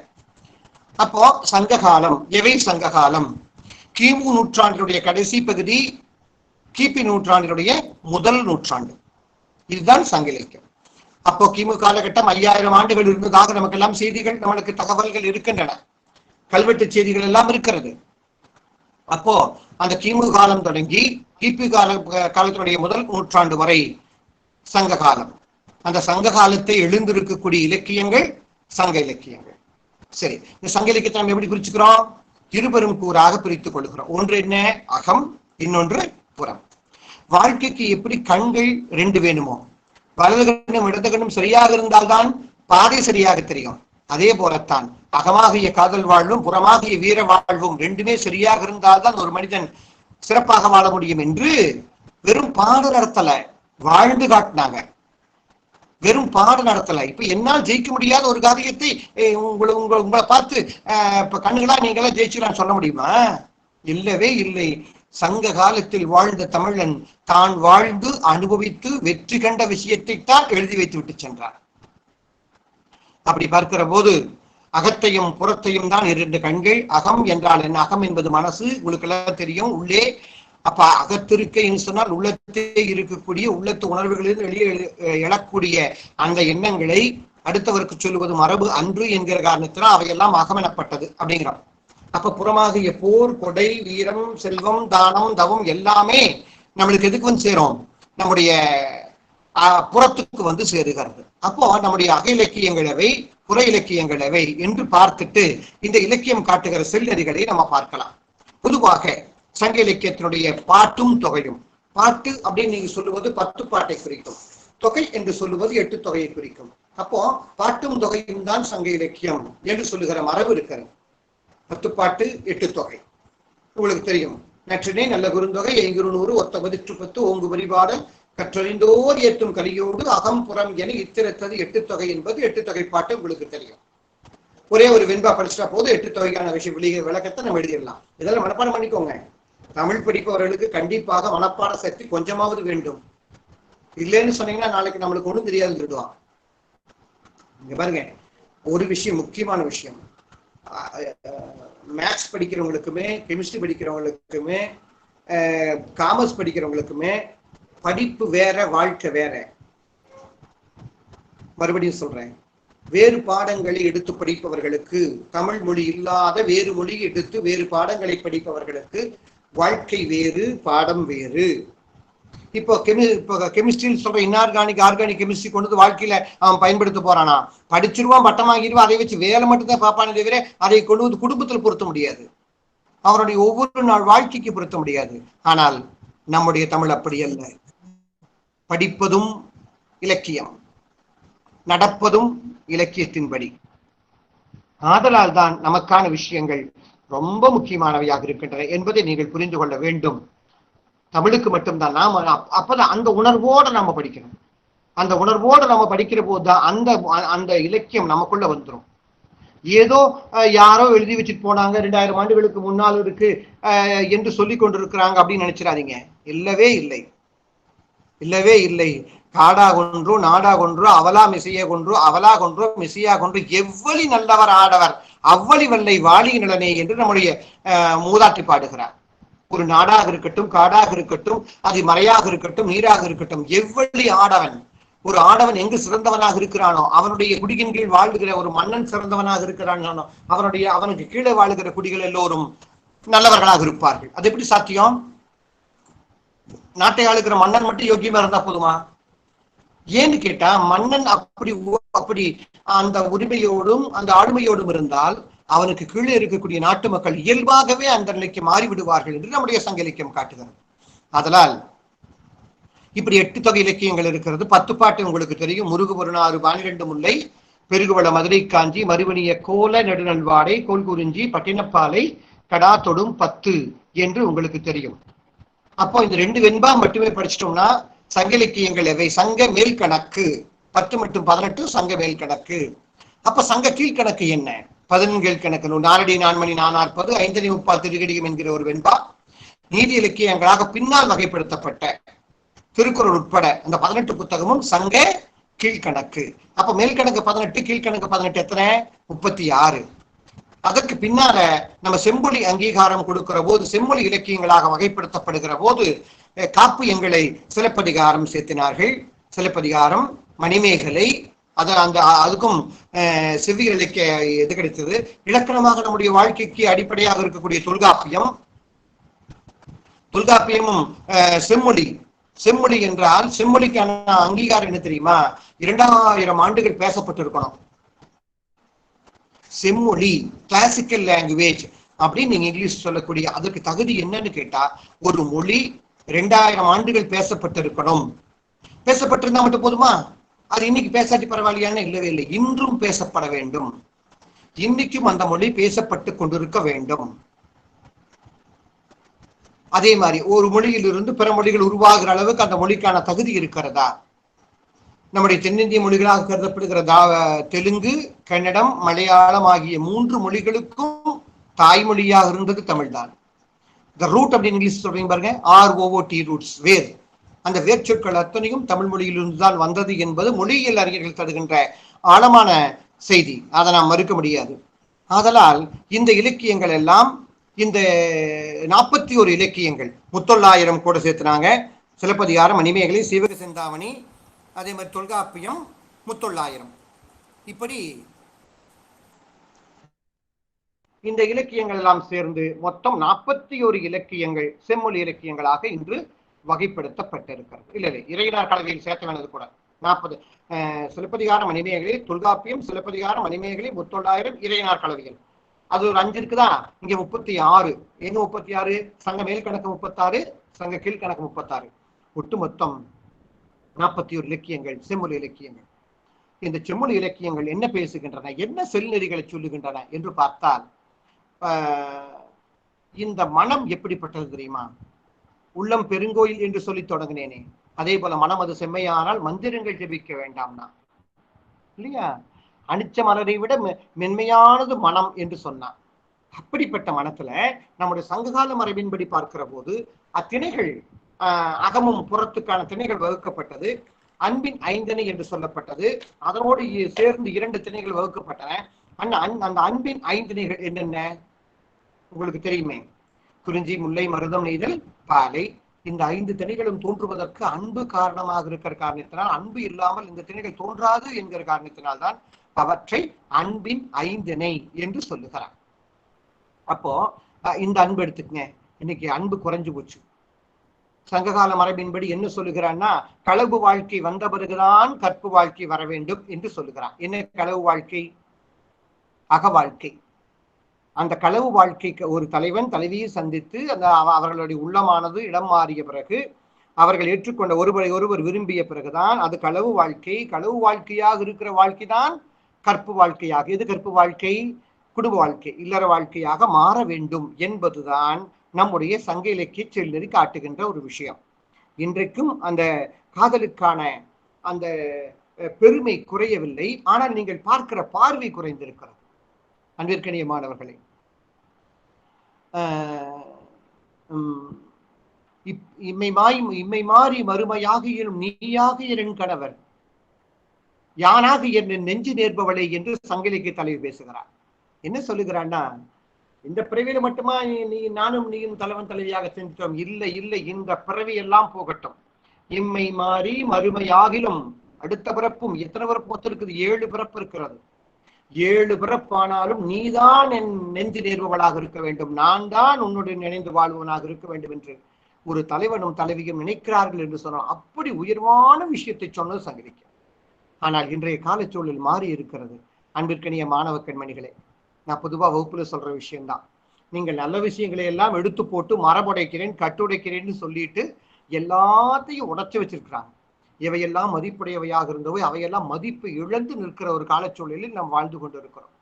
அப்போ சங்க காலம் எவை? சங்க காலம் கிமு நூற்றாண்டினுடைய கடைசி பகுதி, கிபி நூற்றாண்டினுடைய முதல் நூற்றாண்டு. இதுதான் சங்க இலக்கியம். அப்போ கிமு காலகட்டம் 5000 ஆண்டுகள் இருந்ததாக நமக்கு எல்லாம் செய்திகள், நம்மளுக்கு தகவல்கள் இருக்கின்றன, கல்வெட்டு செய்திகள் எல்லாம் இருக்கிறது. அப்போ அந்த கிமு காலம் தொடங்கி கிபி காலத்தினுடைய முதல் நூற்றாண்டு வரை சங்க காலம். அந்த சங்க காலத்தை எழுந்திருக்கக்கூடிய இலக்கியங்கள் சங்க இலக்கியங்கள். சரி, இந்த சங்க இலக்கியத்தை நம்ம எப்படி பிரிச்சுக்கிறோம்? இருபெரும் கூறாக பிரித்துக் கொள்கிறோம். ஒன்று என்ன? அகம், இன்னொன்று புறம். வாழ்க்கைக்கு எப்படி கண்கள் 2 வேணுமோ, வலது கண்ணும் இடது கண்ணும் சரியாக இருந்தால்தான் பாதை சரியாக தெரியும். அதே போலத்தான் அகமாகிய காதல் வாழ்வும் புறமாகிய வீர வாழ்வும் 2மே சரியாக இருந்தால்தான் ஒரு மனிதன் சிறப்பாக வாழ முடியும் என்று வெறும் பாடு நடத்தல, வாழ்ந்து காட்டினாங்க. வெறும் பாடு நடத்தல. இப்ப என்னால் ஜெயிக்க முடியாத ஒரு காரியத்தை உங்களை பார்த்து இப்ப கண்ணுகளா நீங்களாம் ஜெயிச்சுலாம் சொல்ல முடியுமா? இல்லவே இல்லை. சங்க காலத்தில் வாழ்ந்த தமிழன் தான் வாழ்ந்து அனுபவித்து வெற்றி கண்ட விஷயத்தை தான் எழுதி வைத்து விட்டு சென்றார். அப்படி பார்க்கிற போது அகத்தையும் புறத்தையும் தான் 2 கண்கள். அகம் என்றால் என்ன? அகம் என்பது மனசு, உங்களுக்கு எல்லாம் தெரியும். உள்ளே அப்ப அகத்திருக்கை சொன்னால் உள்ளத்தே இருக்கக்கூடிய, உள்ளத்து உணர்வுகளிலிருந்து வெளியே எழக்கூடிய அந்த எண்ணங்களை அடுத்தவருக்கு சொல்லுவது மரபு அன்று என்கிற காரணத்தினால் அவையெல்லாம் அகம் எனப்பட்டது அப்படிங்கிறோம். அப்ப புறமாகிய போர், கொடை, வீரம், செல்வம், தானம், தவம் எல்லாமே நம்மளுக்கு எதுக்கு வந்து சேரும்? நம்முடைய புறத்துக்கு வந்து சேருகிறது. அப்போ நம்முடைய அக இலக்கியங்களவை, புற இலக்கியங்களவை என்று பார்த்துட்டு இந்த இலக்கியம் காட்டுகிற செல்நெறிகளை நம்ம பார்க்கலாம். பொதுவாக சங்க இலக்கியத்தினுடைய பாட்டும் தொகையும், பாட்டு அப்படின்னு நீங்க சொல்லுவது 10 பாட்டை குறிக்கும், தொகை என்று சொல்லுவது 8 தொகையை குறிக்கும். அப்போ பாட்டும் தொகையும் தான் சங்க இலக்கியம் என்று சொல்லுகிற மரபு இருக்கிறது. 10 பாட்டு 8 தொகை உங்களுக்கு தெரியும். நற்றினை நல்ல குறுந்தொகை, ஐங்குறுநூறு, ஒத்த பதிற்று 10, ஓங்கு வரிபாடல், கற்றறிந்தோர் ஏற்றும் கலியோடு அகம் புறம் என இத்திரத்தது 8 தொகை என்பது 8 தொகை பாட்டு உங்களுக்கு தெரியும். ஒரே ஒரு வெண்பா படிச்சுட்டா போது 8 தொகைக்கான விஷயம் விளக்கத்தை நம்ம எழுதிடலாம். இதெல்லாம் மனப்பாடம் பண்ணிக்கோங்க. தமிழ் படிப்பவர்களுக்கு கண்டிப்பாக மனப்பாட சக்தி கொஞ்சமாவது வேண்டும். இல்லைன்னு சொன்னீங்கன்னா நாளைக்கு நம்மளுக்கு ஒண்ணும் தெரியாது சொல்லுவான். இங்க பாருங்க, ஒரு விஷயம், முக்கியமான விஷயம், மேத்ஸ் படிக்கிறவங்களுக்குமே, கெமிஸ்ட்ரி படிக்கிறவங்களுக்குமே, காமர்ஸ் படிக்கிறவங்களுக்குமே படிப்பு வேற, வாழ்க்கை வேற. மறுபடியும் சொல்றேன், வேறு பாடங்களை எடுத்து படிப்பவர்களுக்கு, தமிழ் மொழி இல்லாத வேறு மொழி எடுத்து வேறு பாடங்களை படிப்பவர்களுக்கு வாழ்க்கை வேறு, பாடம் வேறு. இப்போ கெமிஸ்ட்ரின்னு சொல்ற இன்ஆர்கானிக், ஆர்கானிக் கெமிஸ்ட்ரி கொண்டு வாழ்க்கையில அவன் பயன்படுத்த போறானா? படிச்சிருவான், பட்டமாகிடுவான், அதை வச்சு வேலை மட்டும்தான் பார்ப்பானே தவிர அதை கொண்டு வந்து குடும்பத்தில் பொருத்த முடியாது, அவருடைய ஒவ்வொரு நாள் வாழ்க்கைக்கு பொருத்த முடியாது. ஆனால் நம்முடைய தமிழ் அப்படி அல்ல. படிப்பதும் இலக்கியம், நடப்பதும் இலக்கியத்தின்படி. ஆதலால் தான் நமக்கான விஷயங்கள் ரொம்ப முக்கியமானவையாக இருக்கின்றன என்பதை நீங்கள் புரிந்து கொள்ள வேண்டும். தமிழுக்கு மட்டும்தான் நாம அப்பதான் அந்த உணர்வோடு நம்ம படிக்கணும். அந்த உணர்வோடு நம்ம படிக்கிற போதுதான் அந்த இலக்கியம் நமக்குள்ள வந்துடும். ஏதோ யாரோ எழுதி வச்சுட்டு போனாங்க, 2000 ஆண்டுகளுக்கு முன்னால் இருக்கு என்று சொல்லி கொண்டிருக்கிறாங்க அப்படின்னு நினைச்சிடாதீங்க. இல்லவே இல்லை, இல்லவே இல்லை. காடா கொன்றோ, நாடா கொன்றோ, அவலா மிசைய கொன்றோ, அவலா கொன்றோ, மிசையா கொன்றோ, எவ்வளி நல்லவர் ஆடவர் அவ்வளி வல்லை வாழி நிலனே என்று நம்முடைய மூதாட்டி பாடுகிறார். ஒரு நாடாக இருக்கட்டும், காடாக இருக்கட்டும், அது மலையாக இருக்கட்டும், நீராக இருக்கட்டும், எவ்வளி ஆடவன், ஒரு ஆடவன் எங்கு சிறந்தவனாக இருக்கிறானோ, அவனுடைய குடியின் கீழ் வாழ்கிற ஒரு மன்னன் சிறந்தவனாக இருக்கிறானோ, அவனுக்கு கீழே வாழ்கிற குடிகள் எல்லோரும் நல்லவர்களாக இருப்பார்கள். அது எப்படி சாத்தியம்? நாட்டை ஆளுகிற மன்னன் மட்டும் யோக்கியமா இருந்தா போதுமா? ஏன்னு கேட்டா, மன்னன் அப்படி அந்த உரிமையோடும் அந்த ஆளுமையோடும் இருந்தால் அவனுக்கு கீழே இருக்கக்கூடிய நாட்டு மக்கள் இயல்பாகவே அந்த நிலைக்கு மாறிவிடுவார்கள் என்று நம்முடைய சங்க இலக்கியம் காட்டுகிறது. அதனால் இப்படி 8 தொகை இலக்கியங்கள் இருக்கிறது. 10 பாட்டு உங்களுக்கு தெரியும். முருகு 16, 12 முல்லை, பெருகுவள மதுரை காஞ்சி மறுவணிய கோல நெடுநல்வாடை கோல்குறிஞ்சி பட்டினப்பாலை கடா தொடும் 10 என்று உங்களுக்கு தெரியும். அப்போ இந்த 2 வெண்பா மட்டுமே படிச்சிட்டோம்னா சங்க இலக்கியங்கள் எவை? சங்க மேல் கணக்கு 10 மற்றும் 18 சங்க மேல் கணக்கு. அப்ப சங்க கீழ்கணக்கு என்ன? 11 கணக்கு நாலடி நான்மணி நானாற்பது ஐந்தணி முப்பால் திருகடிகம் என்கிற ஒரு வெண்பா நீதி இலக்கியங்களாக பின்னால் வகைப்படுத்தப்பட்ட திருக்குறள் உட்பட அந்த 18 புத்தகமும் சங்க கீழ்கணக்கு. அப்ப மேல்கணக்கு 18 கீழ்கணக்கு 18 எத்தனை? 36. அதற்கு பின்னால நம்ம செம்மொழி அங்கீகாரம் கொடுக்கிற போது செம்மொழி இலக்கியங்களாக வகைப்படுத்தப்படுகிற போது காப்பியங்களை சிலப்பதிகாரம் சேர்த்தினார்கள். சிலப்பதிகாரம், மணிமேகலை, அதுக்கும் செவ்வி இலக்கிய எது கிடைத்தது. இலக்கணமாக நம்முடைய வாழ்க்கைக்கு அடிப்படையாக இருக்கக்கூடிய தொல்காப்பியம், தொல்காப்பியமும் செம்மொழி. செம்மொழி என்றால் செம்மொழிக்கான அங்கீகாரம் என்ன தெரியுமா? 2000 ஆண்டுகள் பேசப்பட்டிருக்கணும். செம்மொழி கிளாசிக்கல் லாங்குவேஜ் அப்படின்னு நீங்க இங்கிலீஷ் சொல்லக்கூடிய அதற்கு தகுதி என்னன்னு கேட்டா, ஒரு மொழி 2000 ஆண்டுகள் பேசப்பட்டிருக்கணும். பேசப்பட்டிருந்தா மட்டும் போதுமா? அது இன்னைக்கு பேசாட்டி பரவாயில்லையான்னு இல்லவே இல்லை. இன்றும் பேசப்பட வேண்டும். இன்னைக்கும் அந்த மொழி பேசப்பட்டு கொண்டிருக்க வேண்டும். அதே மாதிரி ஒரு மொழியிலிருந்து பிற மொழிகள் உருவாகிற அளவுக்கு அந்த மொழிக்கான தகுதி இருக்கிறதா? நம்முடைய தென்னிந்திய மொழிகளாக கருதப்படுகிற தெலுங்கு, கன்னடம், மலையாளம் ஆகிய 3 மொழிகளுக்கும் தாய்மொழியாக இருந்தது தமிழ்தான். த ரூட் அப்படின்னு இங்கிலீஷ் சொல்றீங்க பாருங்க, ROOT ரூட்ஸ், வேர். அந்த வேர் சொற்கள் அத்தனையும் தமிழ் மொழியிலிருந்து தான் வந்தது என்பது மொழியியல் அறிஞர்கள் தருகின்ற ஆழமான செய்தி. அதை நாம் மறுக்க முடியாது. ஆதலால் இந்த இலக்கியங்கள் எல்லாம், இந்த 41 இலக்கியங்கள், 3900 கூட சேர்த்துனாங்க. சிலப்பதிகாரம், மணிமேகலை, சீவக சிந்தாமணி, அதே மாதிரி தொல்காப்பியம் 3900. இப்படி இந்த இலக்கியங்கள் எல்லாம் சேர்ந்து மொத்தம் 41 இலக்கியங்கள் செம்மொழி இலக்கியங்களாக இன்று வகைப்படுத்தப்பட்டிருக்கிறது. இல்லை இறையினார் கலவையில் சேர்க்க வேண்டியது கூட 40. சிலப்பதிகாரம், மணிமேகலை, தொல்காப்பியம், சிலப்பதிகாரம், மணிமேகலை, 3900 இறையினார் கலவைகள். அது ஒரு 5 இருக்குதா? இங்க 36. எங்க 36? சங்க மேல் கணக்கு 36, சங்க கீழ்கணக்கு 36. ஒட்டு மொத்தம் 41 இலக்கியங்கள் செம்மொழி இலக்கியங்கள். இந்த செம்மொழி இலக்கியங்கள் என்ன பேசுகின்றன, என்ன செல்நெறிகளை சொல்லுகின்றன என்று பார்த்தால், இந்த மனம் எப்படிப்பட்டது தெரியுமா? உள்ளம் பெருங்கோயில் என்று சொல்லி தொடங்கினேனே, அதே போல மனம் அது செம்மையானால் மந்திரங்கள் ஜெபிக்க வேண்டாம்னா இல்லையா? அனிச்ச மலரை விட மென்மையானது மனம் என்று சொன்னான். அப்படிப்பட்ட மனத்துல நம்முடைய சங்ககால மரபின்படி பார்க்கிற போது அத்திணைகள், அகமும் புறத்துக்கான திணைகள் வகுக்கப்பட்டது. அன்பின் 5 என்று சொல்லப்பட்டது. அதனோடு சேர்ந்து 2 திணைகள் வகுக்கப்பட்டன. அந்த அன்பின் 5 என்னென்ன உங்களுக்கு தெரியுமே? குறிஞ்சி, முல்லை, மருதம், நெய்தல், பாலை. இந்த 5 திணைகளும் தோன்றுவதற்கு அன்பு காரணமாக இருக்கிற காரணத்தினால், அன்பு இல்லாமல் இந்த திணைகள் தோன்றாது என்கிற காரணத்தினால்தான் அவற்றை அன்பின் 5 என்று சொல்லுகிறார். அப்போ இந்த அன்பு எடுத்துக்கங்க. இன்னைக்கு அன்பு குறைஞ்சு போச்சு. சங்ககால மரபின்படி என்ன சொல்லுகிறான்னா, களவு வாழ்க்கை வந்த பிறகுதான் கற்பு வாழ்க்கை வர வேண்டும் என்று சொல்லுகிறான். என்ன களவு வாழ்க்கை? அக வாழ்க்கை. அந்த களவு வாழ்க்கைக்கு ஒரு தலைவன் தலைவியை சந்தித்து அவர்களுடைய உள்ளமானது இடம் மாறிய பிறகு, அவர்கள் ஏற்றுக்கொண்ட ஒருவரை ஒருவர் விரும்பிய பிறகுதான் அது களவு வாழ்க்கை. களவு வாழ்க்கையாக இருக்கிற வாழ்க்கை தான் கற்பு வாழ்க்கையாக, எது கற்பு வாழ்க்கை? குடும்ப வாழ்க்கை, இல்லற வாழ்க்கையாக மாற வேண்டும் என்பதுதான் நம்முடைய சங்க இலக்கிய செல்நெறி காட்டுகின்ற ஒரு விஷயம். இன்றைக்கும் அந்த காதலுக்கான அந்த பெருமை குறையவில்லை. ஆனால் நீங்கள் பார்க்கிற பார்வை குறைந்திருக்கிறது. அன்பிற்கனிய மாணவர்களே, இம்மை மாறி மறுமையாக நீயாக என் கணவர், யானாக என் நெஞ்சு நேர்பவளை என்று சங்க இலக்கிய தலைவர் பேசுகிறார். என்ன சொல்லுகிறான்னா, இந்த பிறவியில மட்டுமா நானும் நீயும் தலைவன் தலைவியாக செஞ்சிட்டோம்? இல்லை இல்லை, இந்த பிறவி எல்லாம் போகட்டும். இம்மை மாறி மறுமையாகிலும் அடுத்த பிறப்பும், எத்தனை பிறப்பு மொத்தம் இருக்குது? 7 பிறப்பு இருக்கிறது. 7 பிறப்பானாலும் நீதான் என் நெஞ்சு நேர்பவளாக இருக்க வேண்டும், நான் தான் உன்னுடைய நினைந்து வாழ்வனாக இருக்க வேண்டும் என்று ஒரு தலைவனும் தலைவியும் நினைக்கிறார்கள் என்று சொன்னால், அப்படி உயர்வான விஷயத்தை சொன்னது சங்க இலக்கியம். ஆனால் இன்றைய காலச்சூழல் மாறி இருக்கிறது. அன்பிற்கனிய மாணவ கண்மணிகளே, நான் பொதுவா வகுப்புல சொல்ற விஷயம்தான். நீங்கள் நல்ல விஷயங்களை எல்லாம் எடுத்து போட்டு மரபுடைக்கிறேன் கட்டுடைக்கிறேன்னு சொல்லிட்டு எல்லாத்தையும் உடைச்சு வச்சிருக்கிறாங்க. எவையெல்லாம் மதிப்புடையவையாக இருந்தவை அவையெல்லாம் மதிப்பு இழந்து நிற்கிற ஒரு காலச்சூழலில் நாம் வாழ்ந்து கொண்டிருக்கிறோம்.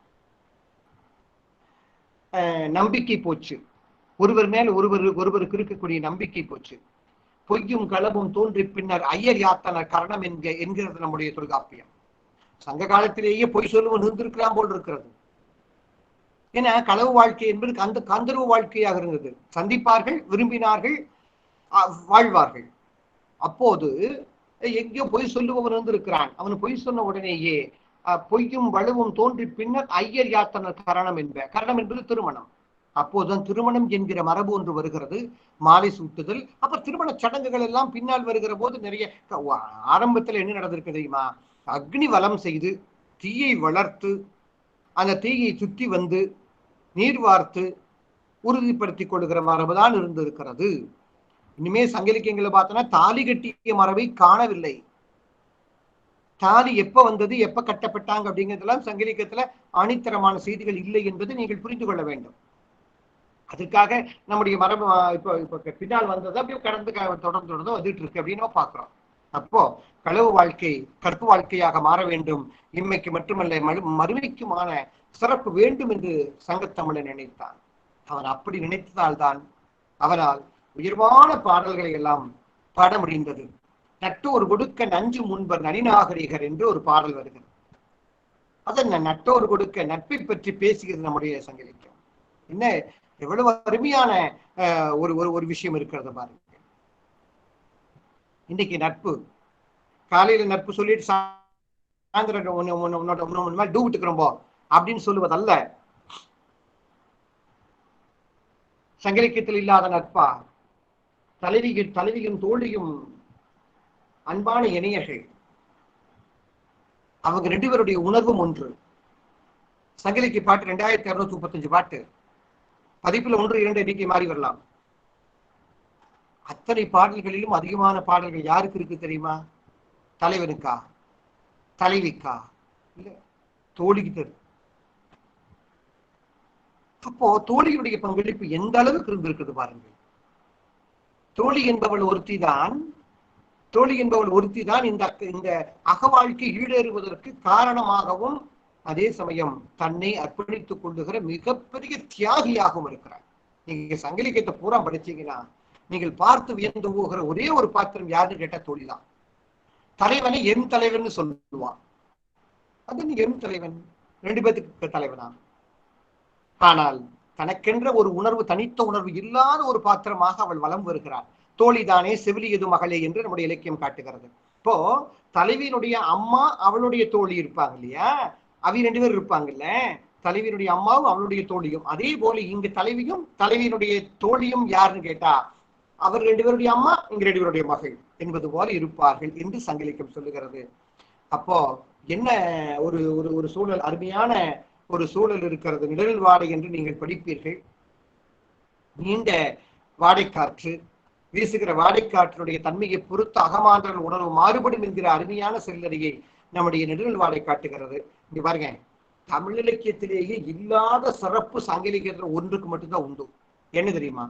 நம்பிக்கை போச்சு, ஒருவர் மேல் ஒருவருக்கு இருக்கக்கூடிய நம்பிக்கை போச்சு. பொய்யும் களவும் தோன்றி பின்னர் ஐயர் யாத்தனர் கரணம் என்கிறது நம்முடைய தொல்காப்பியம். சங்க காலத்திலேயே பொய் சொல்லுவன் இருந்திருக்கலாம் போல் இருக்கிறது. ஏன்னா களவு வாழ்க்கை என்பது கந்தர்வ வாழ்க்கையாக இருந்தது. சந்திப்பார்கள், விரும்பினார்கள், வாழ்வார்கள். அப்போது எங்கேயோ பொய் சொல்லுபவன் இருந்திருக்கிறான். அவன் பொய் சொன்ன உடனேயே பொய்யும் வலுவும் தோன்றி பின்னர் ஐயர் யாத்தனர் கரணம் கரணம் என்பது திருமணம். அப்போதுதான் திருமணம் என்கிற மரபு ஒன்று வருகிறது, மாலை சூட்டுதல். அப்ப திருமண சடங்குகள் எல்லாம் பின்னால் வருகிற போது நிறைய ஆரம்பத்துல என்ன நடந்திருக்கு தெரியுமா? அக்னி வலம் செய்து தீயை வளர்த்து அந்த தீயை சுற்றி வந்து நீர் வார்த்து உறுதிப்படுத்திக் கொள்கிற மரபுதான் இருந்திருக்கிறது. இனிமே சங்க இலக்கியங்களை பார்த்தோன்னா தாலி கட்டிய மரபை காணவில்லை. தாலி எப்ப வந்தது, எப்ப கட்டப்பட்டாங்க அப்படிங்கிறதெல்லாம் சங்க இலக்கியத்துல ஆணித்தரமான செய்திகள் இல்லை என்பதை நீங்கள் புரிந்து கொள்ள வேண்டும். அதுக்காக நம்முடைய மரபு இப்ப பின்னால் வந்தது அப்படியே தொடர்ந்து வந்துட்டு இருக்கு அப்படின்னு நம்ம பாக்குறோம். அப்போ களவு வாழ்க்கை கற்பு வாழ்க்கையாக மாற வேண்டும். இம்மைக்கு மட்டுமல்ல மறுமைக்குமான சிறப்பு வேண்டும் என்று சங்கத்தமிழன் நினைத்தான். அவன் அப்படி நினைத்ததால்தான் அவனால் உயர்வான பாடல்களை எல்லாம் பாட முடிந்தது. நட்டோர் கொடுக்க நஞ்சு முன்பர் நனிநாகரிகர் என்று ஒரு பாடல் வருகிறது. அதன் நட்டோர் கொடுக்க நட்பை பற்றி பேசுகிறது நம்முடைய சங்க இலக்கியம். என்ன எவ்வளவு அருமையான ஒரு விஷயம் இருக்கிறது பாருங்க. இன்னைக்கு நட்பு காலையில நட்பு சொல்லிட்டு சாயந்தரம் டூ விட்டுக்கிறோம்போ அப்படின்னு சொல்லுவதல்ல. சங்க இலக்கியத்தில் இல்லாத நட்பா? தலைவியும் தோழியும் அன்பான இணையர்கள், அவங்க 2 பேருடைய உணர்வும் ஒன்று. சங்க இலக்கிய பாட்டு 2635 பாட்டு, பதிப்புல 1, 2 எண்ணிக்கை மாறி வரலாம். அத்தனை பாடல்களிலும் அதிகமான பாடல்கள் யாருக்கு இருக்கு தெரியுமா? தலைவனுக்கா, தலைவிக்கா? இல்ல, தோழிக்கு தரு. அப்போ தோழியுடைய பங்களிப்பு எந்த அளவுக்கு இருந்திருக்குது பாருங்க. தோழி என்பவள் ஒருத்தி தான் இந்த அகவாழ்க்கை ஈடேறுவதற்கு காரணமாகவும் அதே சமயம் தன்னை அர்ப்பணித்துக் கொள்ளுகிற மிகப்பெரிய தியாகியாகவும் இருக்கிறார். நீங்க சங்க இலக்கியத்தை பூரா படிச்சீங்கன்னா நீங்கள் பார்த்து வியந்து போகிற ஒரே ஒரு பாத்திரம் யாருன்னு கேட்டா தோழிதான். தலைவனை என் தலைவன் சொல்லுவான். அது நீ என் தலைவன், 2 பேத்துக்கு தலைவனா? ஆனால் தனக்கென்ற ஒரு உணர்வு, தனித்த உணர்வு இல்லாத ஒரு பாத்திரமாக அவள் வலம் வருகிறாள். தோழிதானே செவிலியது மகளே என்று நம்முடைய இலக்கியம் காட்டுகிறது. இப்போ தலைவியினுடைய அம்மா அவளுடைய தோழி இருப்பாங்க இல்லையா, அவி 2 பேர் இருப்பாங்கல்ல, தலைவியினுடைய அம்மாவும் அவளுடைய தோழியும். அதே போல இங்கு தலைவியும் தலைவியினுடைய தோழியும் யாருன்னு கேட்டா அவர் 2 பேருடைய அம்மா, இங்க 2 பேருடைய மகள் என்பது போல இருப்பார்கள் என்று சங்க இலக்கியம் சொல்லுகிறது. அப்போ என்ன ஒரு சூழல், அருமையான ஒரு சூழல் இருக்கிறது. நிழல் வாடை என்று நீங்கள் படிப்பீர்கள். நீண்ட வாடைக்காற்று வீசுகிற வாடைக்காற்றினுடைய தன்மையை பொறுத்து அகமான்றல் உணர்வு மாறுபடும் என்கிற அருமையான செல்லறியை நம்முடைய நிழல் வாடை காட்டுகிறது. இங்க பாருங்க, தமிழ் இலக்கியத்திலேயே இல்லாத சிறப்பு சங்க இலக்கியத்துல ஒன்றுக்கு மட்டும்தான் உண்டு. என்ன தெரியுமா?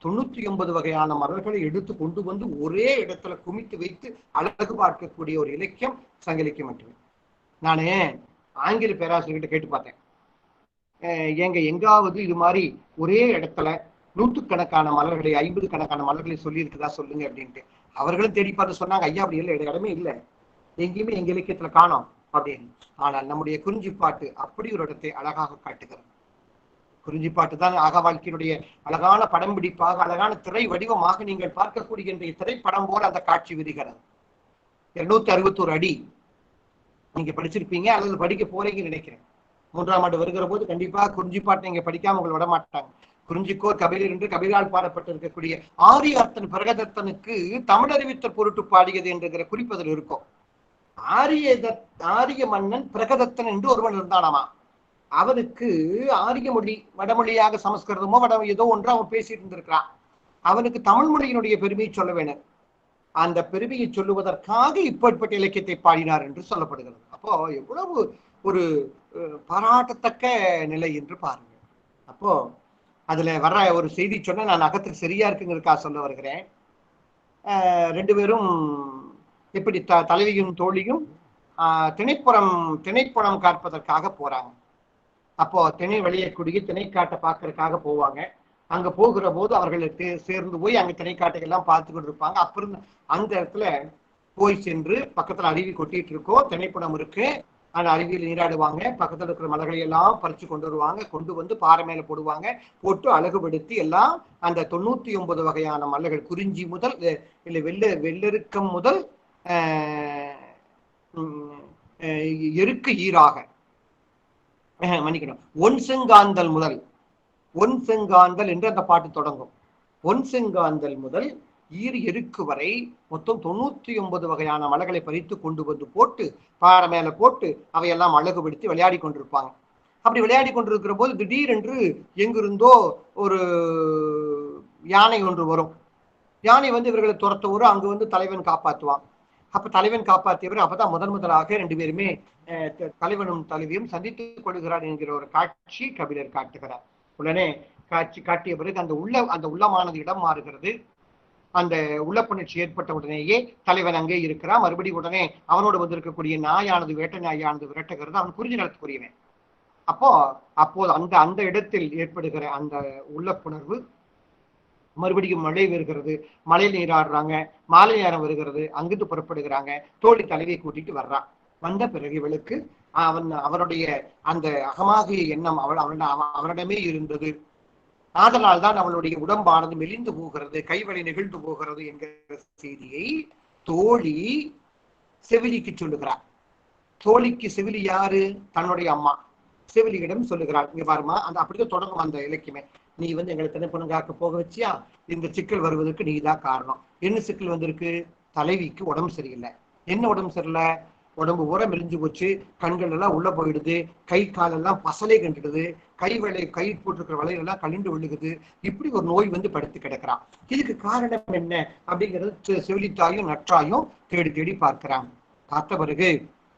99 வகையான மலர்களை எடுத்து கொண்டு வந்து ஒரே இடத்துல குமித்து வைத்து அழகு பார்க்கக்கூடிய ஒரு இலக்கியம் சங்க இலக்கியம் மட்டுமே. நானு ஆங்கில பேராசிரியர்கிட்ட கேட்டு பார்த்தேன், எங்காவது இது மாதிரி ஒரே இடத்துல 100கணக்கான மலர்களை 50 கணக்கான மலர்களை சொல்லி இருக்குதா சொல்லுங்க அப்படின்ட்டு. அவர்களும் தேடி பார்த்து சொன்னாங்க, ஐயா அப்படி இல்லை, இடமே இல்லை, எங்கேயுமே எங்க இலக்கியத்துல காணோம் அப்படின்னு. ஆனால் நம்முடைய குறிஞ்சிப்பாட்டு அப்படி ஒரு இடத்தை அழகாக காட்டுகிறது. குறிஞ்சிப்பாட்டு தான் அக வாழ்க்கையினுடைய அழகான படம் பிடிப்பாக, அழகான திரை வடிவமாக நீங்கள் பார்க்கக்கூடிய இன்றைய திரைப்படம் போல அந்த காட்சி விரிகிறது. 261 அடி நீங்க படிச்சிருப்பீங்க அல்லது படிக்க போறீங்கன்னு நினைக்கிறேன். 3ஆம் ஆண்டு வருகிற போது கண்டிப்பா குறிஞ்சிப்பாட்டை நீங்க படிக்காம உங்களை விட மாட்டாங்க. குறிஞ்சிக்கோர் கபிலர் என்று கபிலால் பாடப்பட்டிருக்கக்கூடிய ஆரியர்த்தன் பிரகதத்தனுக்கு தமிழ் அறிவித்தல் பொருட்டு பாடியது என்கிற குறிப்பதில் இருக்கும். ஆரிய மன்னன் பிரகதத்தன் என்று ஒருவன் இருந்தானாமா. அவனுக்கு ஆரிய மொழி, வடமொழியாக சமஸ்கிருதமோ ஏதோ ஒன்று அவன் பேசிட்டு இருந்திருக்கிறான். அவனுக்கு தமிழ் மொழியினுடைய பெருமையை சொல்ல வேணும். அந்த பெருமையை சொல்லுவதற்காக இப்பேற்பட்ட இலக்கியத்தை பாடினார் என்று சொல்லப்படுகிறது. அப்போ எவ்வளவு ஒரு பாராட்டத்தக்க நிலை என்று பாருங்க. அப்போ அதுல வர்ற ஒரு செய்தி சொன்ன நான் அகத்துக்கு சரியா இருக்குங்கிறதுக்காக சொல்ல வருகிறேன். 2 பேரும் இப்படி தலைவியும் தோழியும் திணைப்புறம் காப்பதற்காக போறாங்க. அப்போ திணை வழியக்கூடிய திணைக்காட்டை பார்க்கறதுக்காக போவாங்க. அங்க போகிற போது அவர்களுக்கு சேர்ந்து போய் அங்க திணைக்காட்டை எல்லாம் பார்த்துக்கிட்டு இருப்பாங்க. அப்புறம் அந்த இடத்துல போய் சென்று பக்கத்துல அருவி கொட்டிட்டு இருக்கோம், திணைப்புறம் இருக்கு, அந்த அருவியில் நீராடுவாங்க. பக்கத்துல இருக்கிற மலர்களை எல்லாம் பறிச்சு கொண்டு வருவாங்க, கொண்டு வந்து பாறை மேல போடுவாங்க, போட்டு அழகுபடுத்தி எல்லாம் அந்த 99 வகையான மலர்கள், குறிஞ்சி முதல் இல்ல வெள்ளெருக்கம் முதல் எருக்கு ஈராக மன்னிக்கணும் ஒன் செங்காந்தல் முதல், ஒன் செங்காந்தல் என்று அந்த பாட்டு தொடங்கும். ஒன் செங்காந்தல் முதல் எருக்கு வரை மொத்தம் 99 வகையான மலர்களை பறித்து கொண்டு வந்து போட்டு பாறை மேல போட்டு அவையெல்லாம் அழகுபடுத்தி விளையாடி கொண்டிருப்பாங்க. அப்படி விளையாடி கொண்டிருக்கிற போது திடீரென்று எங்கிருந்தோ ஒரு யானை ஒன்று வரும். யானை வந்து இவர்களை துரத்த வரும். அங்கு வந்து தலைவன் காப்பாற்றுவான். அப்ப தலைவன் காப்பாற்றியவர் அப்பதான் முதலாக 2 பேருமே தலைவனும் தலைவியும் சந்தித்துக் கொள்கிறார் என்கிற ஒரு காட்சி கபிலர் காட்டுகிறார். உடனே காட்டிய பிறகு அந்த உள்ளமானது இடம் மாறுகிறது. அந்த உள்ளப்புணர்ச்சி ஏற்பட்ட உடனேயே தலைவன் அங்கே இருக்கிறான். மறுபடியும் உடனே அவனோடு வந்திருக்கக்கூடிய நாயானது வேட்டை நாயானது விரட்டுகிறது. அவன் குறிஞ்சி நிலத்துக்குரியவன். அப்போது அந்த இடத்தில் ஏற்படுகிற அந்த உள்ளப்புணர்வு மறுபடியும் மழை வருகிறது. மழை நீராடுறாங்க. மாலை நேரம் வருகிறது. அங்கிருந்து புறப்படுகிறாங்க. தோழி தலைவியை கூட்டிட்டு வர்றான். வந்த பிறகு இவளுக்கு அவனுடைய அந்த அகமாகிய எண்ணம் அவனிடமே இருந்தது. ஆதலால் தான் அவளுடைய உடம்பானது மெலிந்து போகிறது, கைவழி நெகிழ்ந்து போகிறது என்கிற செய்தியை தோழி செவிலிக்கு சொல்லுகிறார். தோழிக்கு செவிலி யாரு? தன்னுடைய அம்மா. செவிலியிடம் சொல்லுகிறாள், இங்க பாருமா, அப்படிதான் தொடங்கும் அந்த இலக்கியமே. நீ வந்து எங்களை திணைப்புணங்காக்க போக வச்சியா, இந்த சிக்கல் வருவதற்கு நீதான் காரணம். என்ன சிக்கல் வந்திருக்கு? தலைவிக்கு உடம்பு சரியில்லை. என்ன உடம்பு சரியில்லை? உடம்பு ஊற மெலிஞ்சு போச்சு, கண்கள் எல்லாம் உள்ள போயிடுது, கை காலெல்லாம் பசலை கண்டுடுது, கை போட்டிருக்கிற வலையெல்லாம் கழிந்து விழுகுது. இப்படி ஒரு நோய் வந்து படுத்து கிடக்கிறான். இதுக்கு காரணம் என்ன அப்படிங்கிறது செவிலித்தாயும் நற்றாயும் தேடி பார்க்கிறான். பார்த்த பிறகு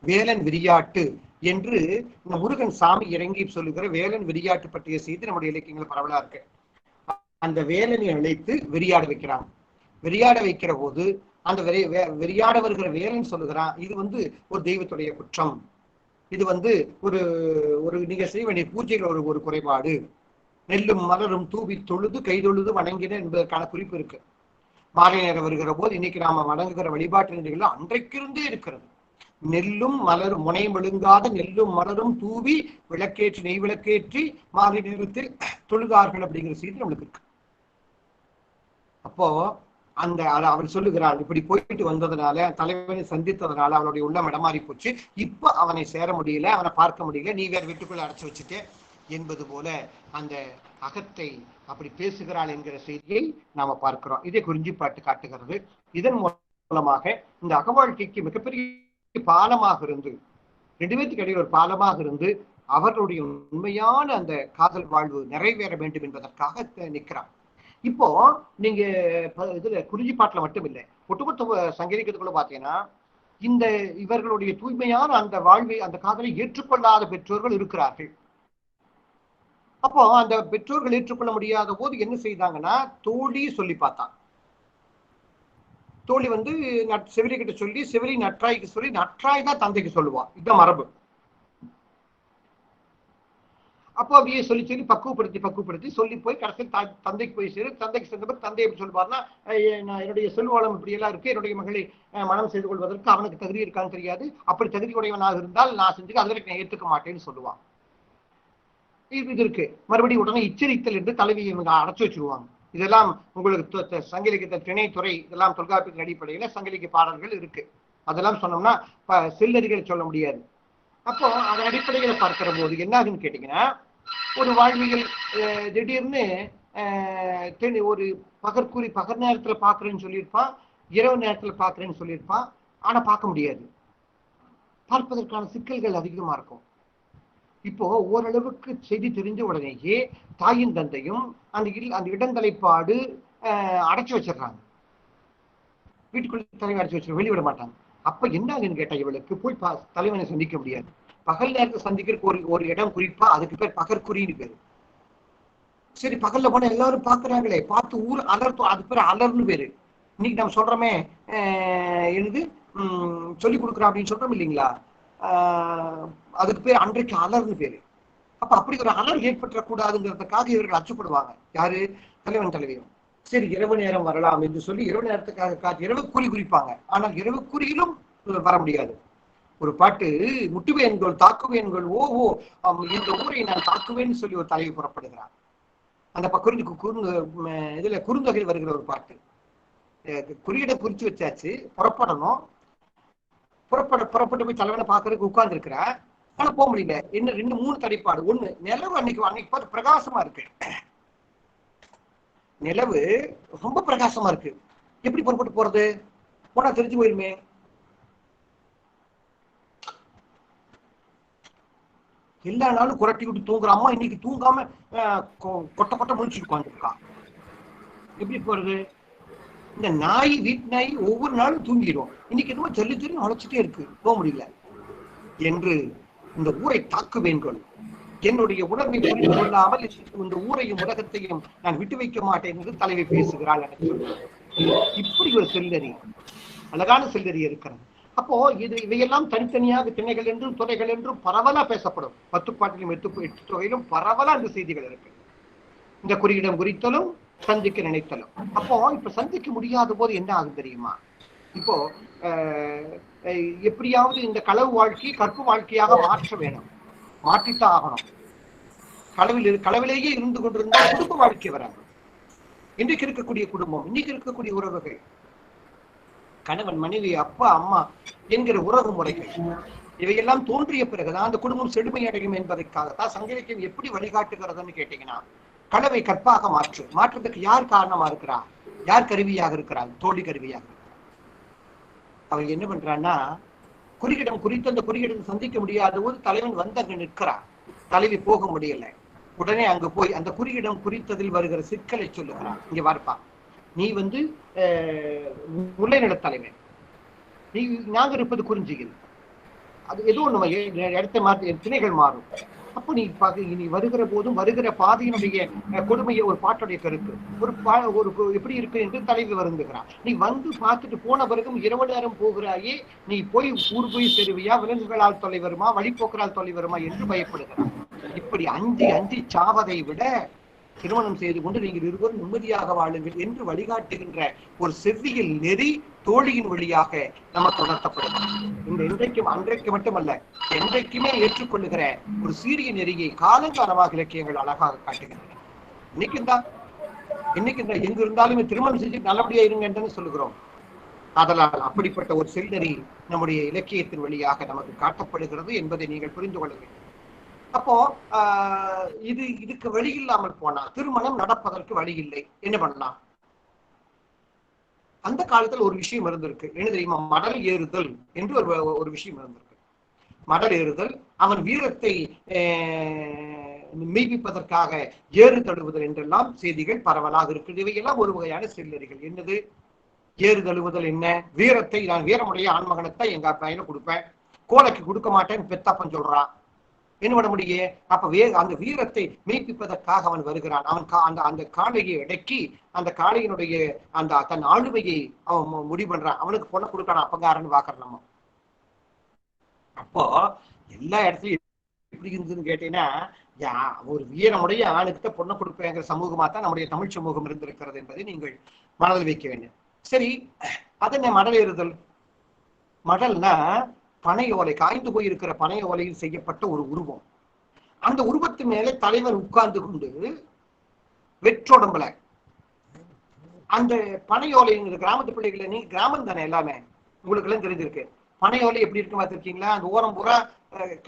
வேலன் விரியாட்டு என்று இந்த முருகன் சாமி இறங்கி சொல்லுகிற வேலன் விரியாட்டு பற்றிய செய்தி நம்முடைய இலக்கியங்கள் பரவலா இருக்கு. அந்த வேலனை அழைத்து விரியாட வைக்கிறான். விரியாட வைக்கிற போது அந்த வெறியாட வருகிற வேலன் சொல்லுகிறான், இது வந்து ஒரு தெய்வத்துடைய குற்றம், இது வந்து ஒரு நீங்க செய்ய வேண்டிய பூஜைகள் ஒரு குறைபாடு. நெல்லும் மலரும் தூவி தொழுது கைதொழுது வணங்கின என்பதற்கான குறிப்பு இருக்கு. மாலை நேரம் வருகிற போது இன்னைக்கு நாம வணங்குகிற வழிபாட்டு நிலைகள் அன்றைக்கிருந்தே இருக்கிறது. நெல்லும் மலரும் முனை விழுங்காத நெல்லும் மலரும் தூவி விளக்கேற்றி நெய் விளக்கேற்றி மாலை நேரத்தில் தொழுதார்கள் அப்படிங்கிற செய்தி நம்மளுக்கு இருக்கு. அப்போ அவள் சொல்லுகிறாள், இப்படி போயிட்டு வந்ததுனால, தலைவனை சந்தித்ததுனால அவனுடைய உள்ளம் இடமாறி போச்சு, இப்ப அவனை சேர முடியல, அவனை பார்க்க முடியல, நீ வேற வீட்டுக்குள்ள அடைச்சு வச்சுட்டே என்பது போல அந்த அகத்தை அப்படி பேசுகிறாள் என்கிற செய்தியை நாம பார்க்கிறோம். இதை குறிஞ்சிப்பாட்டு காட்டுகிறது. இதன் மூலமாக இந்த அகவாழ்க்கைக்கு மிகப்பெரிய பாலமாக இருந்து, 2 பேத்துக்கு இடையே ஒரு பாலமாக இருந்து அவர்களுடைய உண்மையான அந்த காதல் வாழ்வு நிறைவேற வேண்டும் என்பதற்காக நிற்கிறான். இப்போ நீங்க இதுல குறிஞ்சிப்பாட்டுல மட்டும் இல்லை, ஒட்டுமொத்த சங்கீதத்துக்குள்ள பாத்தீங்கன்னா இந்த இவர்களுடைய தூய்மையான அந்த வாழ்வை அந்த காதலை ஏற்றுக்கொள்ளாத பெற்றோர்கள் இருக்கிறார்கள். அப்போ அந்த பெற்றோர்கள் ஏற்றுக்கொள்ள முடியாத போது என்ன செய்தாங்கன்னா, தோழி சொல்லி பார்த்தான். தோழி வந்து செவிலி கிட்ட சொல்லி, செவிலி நற்றாய்க்கு சொல்லி, நற்றாய் தான் தந்தைக்கு சொல்லுவான். இதுதான் மரபு. அப்போ அப்படியே சொல்லி பக்குவப்படுத்தி சொல்லி போய் கடைசியில் தந்தைக்கு போய் சேரு. தந்தைக்கு சேர்ந்த பிறகு தந்தை எப்படி சொல்லுவார்னா, என்னுடைய செல்வாளம் இப்படி எல்லாம் இருக்கு, என்னுடைய மகளை மனம் செய்து கொள்வதற்கு அவனுக்கு தகுதி இருக்கான்னு தெரியாது, அப்படி தகுதி உடையவனாக இருந்தால் நான் செஞ்சு அது வரைக்கும் நான் ஏற்றுக்க மாட்டேன்னு சொல்லுவான். இது இருக்கு. மறுபடியும் உடனே இச்சரித்தல் என்று தலைவியை இவங்க அடைச்சு வச்சிருவாங்க. இதெல்லாம் உங்களுக்கு சங்கிலிக்க திணைத்துறை இதெல்லாம் தொல்காப்பியத்தின் அடிப்படையில சங்கிலிக்க பாடல்கள் இருக்கு. அதெல்லாம் சொன்னோம்னா செல்லறிகளை சொல்ல முடியாது. அப்போ அதன் அடிப்படையில பார்க்கிற போது என்ன ஆகுன்னு கேட்டீங்கன்னா, ஒரு வாழ்வியல் திடீர்னு ஒரு பகல் நேரத்துல பாக்குறேன்னு சொல்லியிருப்பான், இரவு நேரத்துல பாக்குறேன்னு சொல்லியிருப்பான். ஆனா பார்க்க முடியாது. பார்ப்பதற்கான சிக்கல்கள் அதிகமா இருக்கும். இப்போ ஓரளவுக்கு செய்தி தெரிஞ்ச உடனேயே தாயின் தந்தையும் அந்த இடந்தலைப்பாடு அடைச்சு வச்சிடறாங்க. வீட்டுக்குள்ள தலைவன் அடைச்சு வச்சு வெளிவிட மாட்டாங்க. அப்ப என்ன ஆகுன்னு கேட்டா, இவளுக்கு போய் தலைவனை சந்திக்க முடியாது. பகல் நேரத்தை சந்திக்கிறதுக்கு ஒரு இடம் குறிப்பா, அதுக்கு பேர் பகற்குறின்னு பேரு. சரி, பகல்ல போனா எல்லாரும் பாக்குறாங்களே, பார்த்து ஊர் அலர்த்தும், அது பேர் அலர்னு பேரு. இன்னைக்கு நம்ம சொல்றோமே, எழுது சொல்லி கொடுக்குறான் அப்படின்னு சொல்றோம் இல்லைங்களா? அதுக்கு பேர் அன்றைக்கு அலர்னு பேரு. அப்ப அப்படி ஒரு அலர் ஏற்பட்டக்கூடாதுங்கிறதுக்காக இவர்கள் அச்சுப்படுவாங்க. யாரு? தலைவன் தலைவியும். சரி, இரவு நேரம் வரலாம் என்று சொல்லி இரவு நேரத்துக்காக காத்து இரவு கூறி குறிப்பாங்க. ஆனால் இரவு கூறியிலும் வர முடியாது. ஒரு பாட்டு, முட்டுவேன்கள் தாக்குவேன்கள் ஓஹோ இந்த ஊரை நான் தாக்குவேன்னு சொல்லி ஒரு தலைவி புறப்படுகிறார். அந்த இதுல குறுந்தொகையில் வருகிற ஒரு பாட்டு. குறியிட குறிச்சு வச்சாச்சு, புறப்படணும். புறப்பட்டு போய் தலைவனை பாக்குறதுக்கு உட்கார்ந்து இருக்கிற, ஆனா போக முடியல. என்ன 2-3 தடைப்பாடு. ஒண்ணு, நிலவு அன்னைக்கு பார்த்து பிரகாசமா இருக்கு. நிலவு ரொம்ப பிரகாசமா இருக்கு. எப்படி புறப்பட்டு போறது? போனா தெரிஞ்சு போயிருமே. எல்லா நாளும் குரட்டி விட்டு தூங்குற அம்மா இன்னைக்கு தூங்காம கொட்ட முடிச்சுட்டு உட்காந்துருக்கா. எப்படி போறது? இந்த நாய், வீட்டு நாய் ஒவ்வொரு நாளும் தூங்கிடும். இன்னைக்கு என்னமோ ஜல்லி உழைச்சிட்டே இருக்கு, போக முடியல என்று இந்த ஊரை தாக்குவேன்கள். என்னுடைய உணர்வை புரிந்து கொள்ளாமல் இந்த ஊரையும் உலகத்தையும் நான் விட்டு வைக்க மாட்டேன் என்று தலைவி பேசுகிறாள். இப்படி ஒரு செல்லறி, அழகான செல்லறி இருக்கிறது. அப்போ இவையெல்லாம் தனித்தனியாக திணைகள் என்றும் துறைகள் என்றும் பரவலா பேசப்படும். 10 பாட்டிலும் 8 தொகையிலும் பரவலா இந்த செய்திகள் இருக்கு. இந்த குறியிடம் குறித்தலும் சந்திக்க நினைத்தலும். அப்போ இப்ப சந்திக்க முடியாத போது என்ன ஆகும் தெரியுமா? இப்போ எப்படியாவது இந்த களவு வாழ்க்கையை கற்பு வாழ்க்கையாக மாற்ற வேணும், மாற்றித்தான் ஆகணும். களவிலேயே இருந்து கொண்டிருந்தா குடும்ப வாழ்க்கை வராது. இன்றைக்கு இருக்கக்கூடிய குடும்பம், இன்னைக்கு இருக்கக்கூடிய உறவுகள், கணவன் மனைவி அப்பா அம்மா என்கிற உறவு முறைகள், இவையெல்லாம் தோன்றிய பிறகுதான் அந்த குடும்பம் செழுமை அடையும் என்பதற்காகத்தான் சங்க இலக்கியம் எப்படி வழிகாட்டுகிறதுன்னு கேட்டீங்கன்னா, களவை கற்பாக மாற்றுறதுக்கு யார் காரணமா இருக்கிறா? யார் கருவியாக இருக்கிறாள்? தோழி கருவியாக. அவன் என்ன பண்றான்னா, குறியிடம் குறித்து அந்த குறியிடம் சந்திக்க முடியாத போது தலைவன் வந்து அங்க நிற்கிறான். தலைவி போக முடியல. உடனே அங்கு போய் அந்த குறியிடம் குறித்ததில் வருகிற சிக்கலை சொல்லுகிறான். இங்க பார்ப்பா, நீ வந்து முல்லை நில தலைவன், நாங்க இருப்பது குறிஞ்சியில். அது ஏதோ நம்ம இடத்தை மாற்றி திணைகள் மாறும். அப்போ நீ வருகிற போதும் வருகிற பாதையினுடைய கொடுமையை ஒரு பாட்டுடைய கருத்து ஒரு எப்படி இருக்கு என்று தலைவி வருந்துகிறான். நீ வந்து பார்த்துட்டு போன பிறகும் இரவு நேரம் போகிறாயே, நீ போய் ஊர் போய் செருவியா, விலங்குகளால் தொலை வருமா, வழிபோக்கரால் தொலை வருமா என்று பயப்படுகிறான். இப்படி அஞ்சி சாவதை விட திருமணம் செய்து கொண்டு நீங்கள் இருவரும் நிம்மதியாக வாழுங்கள் என்று வழிகாட்டுகின்ற ஒரு செவ்வியல் நெறி தோழியின் வழியாக நமக்கு உணர்த்தப்படுகிறது. இந்த இன்றைக்கும் அன்றைக்கு மட்டுமல்ல, என்றைக்குமே ஏற்றுக்கொள்ளுகிற ஒரு சீரிய நெறியை காலங்காலமாக இலக்கியங்கள் அழகாக காட்டுகின்றன. இன்னைக்கு எங்க இருந்தாலுமே திருமணம் செஞ்சு நல்லபடியா இருங்க என்று சொல்லுகிறோம். அதனால் அப்படிப்பட்ட ஒரு செல்நெறி நம்முடைய இலக்கியத்தின் வழியாக நமக்கு காட்டப்படுகிறது என்பதை நீங்கள் புரிந்து கொள்ள வேண்டும். அப்போ இதுக்கு வழி இல்லாமல் போனா, திருமணம் நடப்பதற்கு வழி இல்லை, என்ன பண்ணலாம்? அந்த காலத்துல ஒரு விஷயம் இருந்திருக்கு. என்ன தெரியுமா? மடல் ஏறுதல் என்று ஒரு விஷயம் இருந்திருக்கு. மடல் ஏறுதல், அவன் வீரத்தை மெய்ப்பிப்பதற்காக ஏறு தழுவுதல் என்றெல்லாம் செய்திகள் பரவலாக இருக்குது. இவையெல்லாம் ஒரு வகையான செல்லறிகள். என்னது ஏறு தழுவுதல்? என்ன? வீரத்தை, நான் வீரமுடைய ஆண்மகனத்தை எங்க பையனை கொடுப்பேன், கோலைக்கு கொடுக்க மாட்டேன்னு பெத்தப்பன் சொல்றான். என்ன பண்ண முடியும்? அப்ப அந்த வீரத்தை மெய்ப்பிப்பதற்காக அவன் வருகிறான். அவன் அந்த காளையை அடக்கி அந்த காளையினுடைய அந்த தன் ஆளுமையை அவன் முடிவு பண்றான். அவனுக்கு பொண்ணை கொடுக்கறான், அப்பங்காரன்னு பாக்குறான் நம்ம. அப்போ எல்லா இடத்துலயும் எப்படி இருந்ததுன்னு கேட்டீங்கன்னா, ஒரு வீரமுடைய ஆணுக்கிட்ட பொண்ணை கொடுப்பேங்கிற சமூகமா தான் நம்முடைய தமிழ் சமூகம் இருந்திருக்கிறது என்பதை நீங்கள் மனதில் வைக்க வேண்டும். சரி, அது என்ன மடல் ஏறுதல்? மடல்னா பனை ஓலை, காய்ந்து போயிருக்கிற பனை ஓலையில் செய்யப்பட்ட ஒரு உருவம். அந்த உருவத்து மேலே தலைவர் உட்கார்ந்து கொண்டு வெற்றோடம்புல அந்த பனை ஓலைங்கிற கிராமத்து பிள்ளைகளை, நீ கிராமம் தானே எல்லாமே, உங்களுக்கு எல்லாம் தெரிஞ்சிருக்கு. பனை ஓலை எப்படி இருக்கு பார்த்திருக்கீங்களா? அந்த ஓரம் பூரா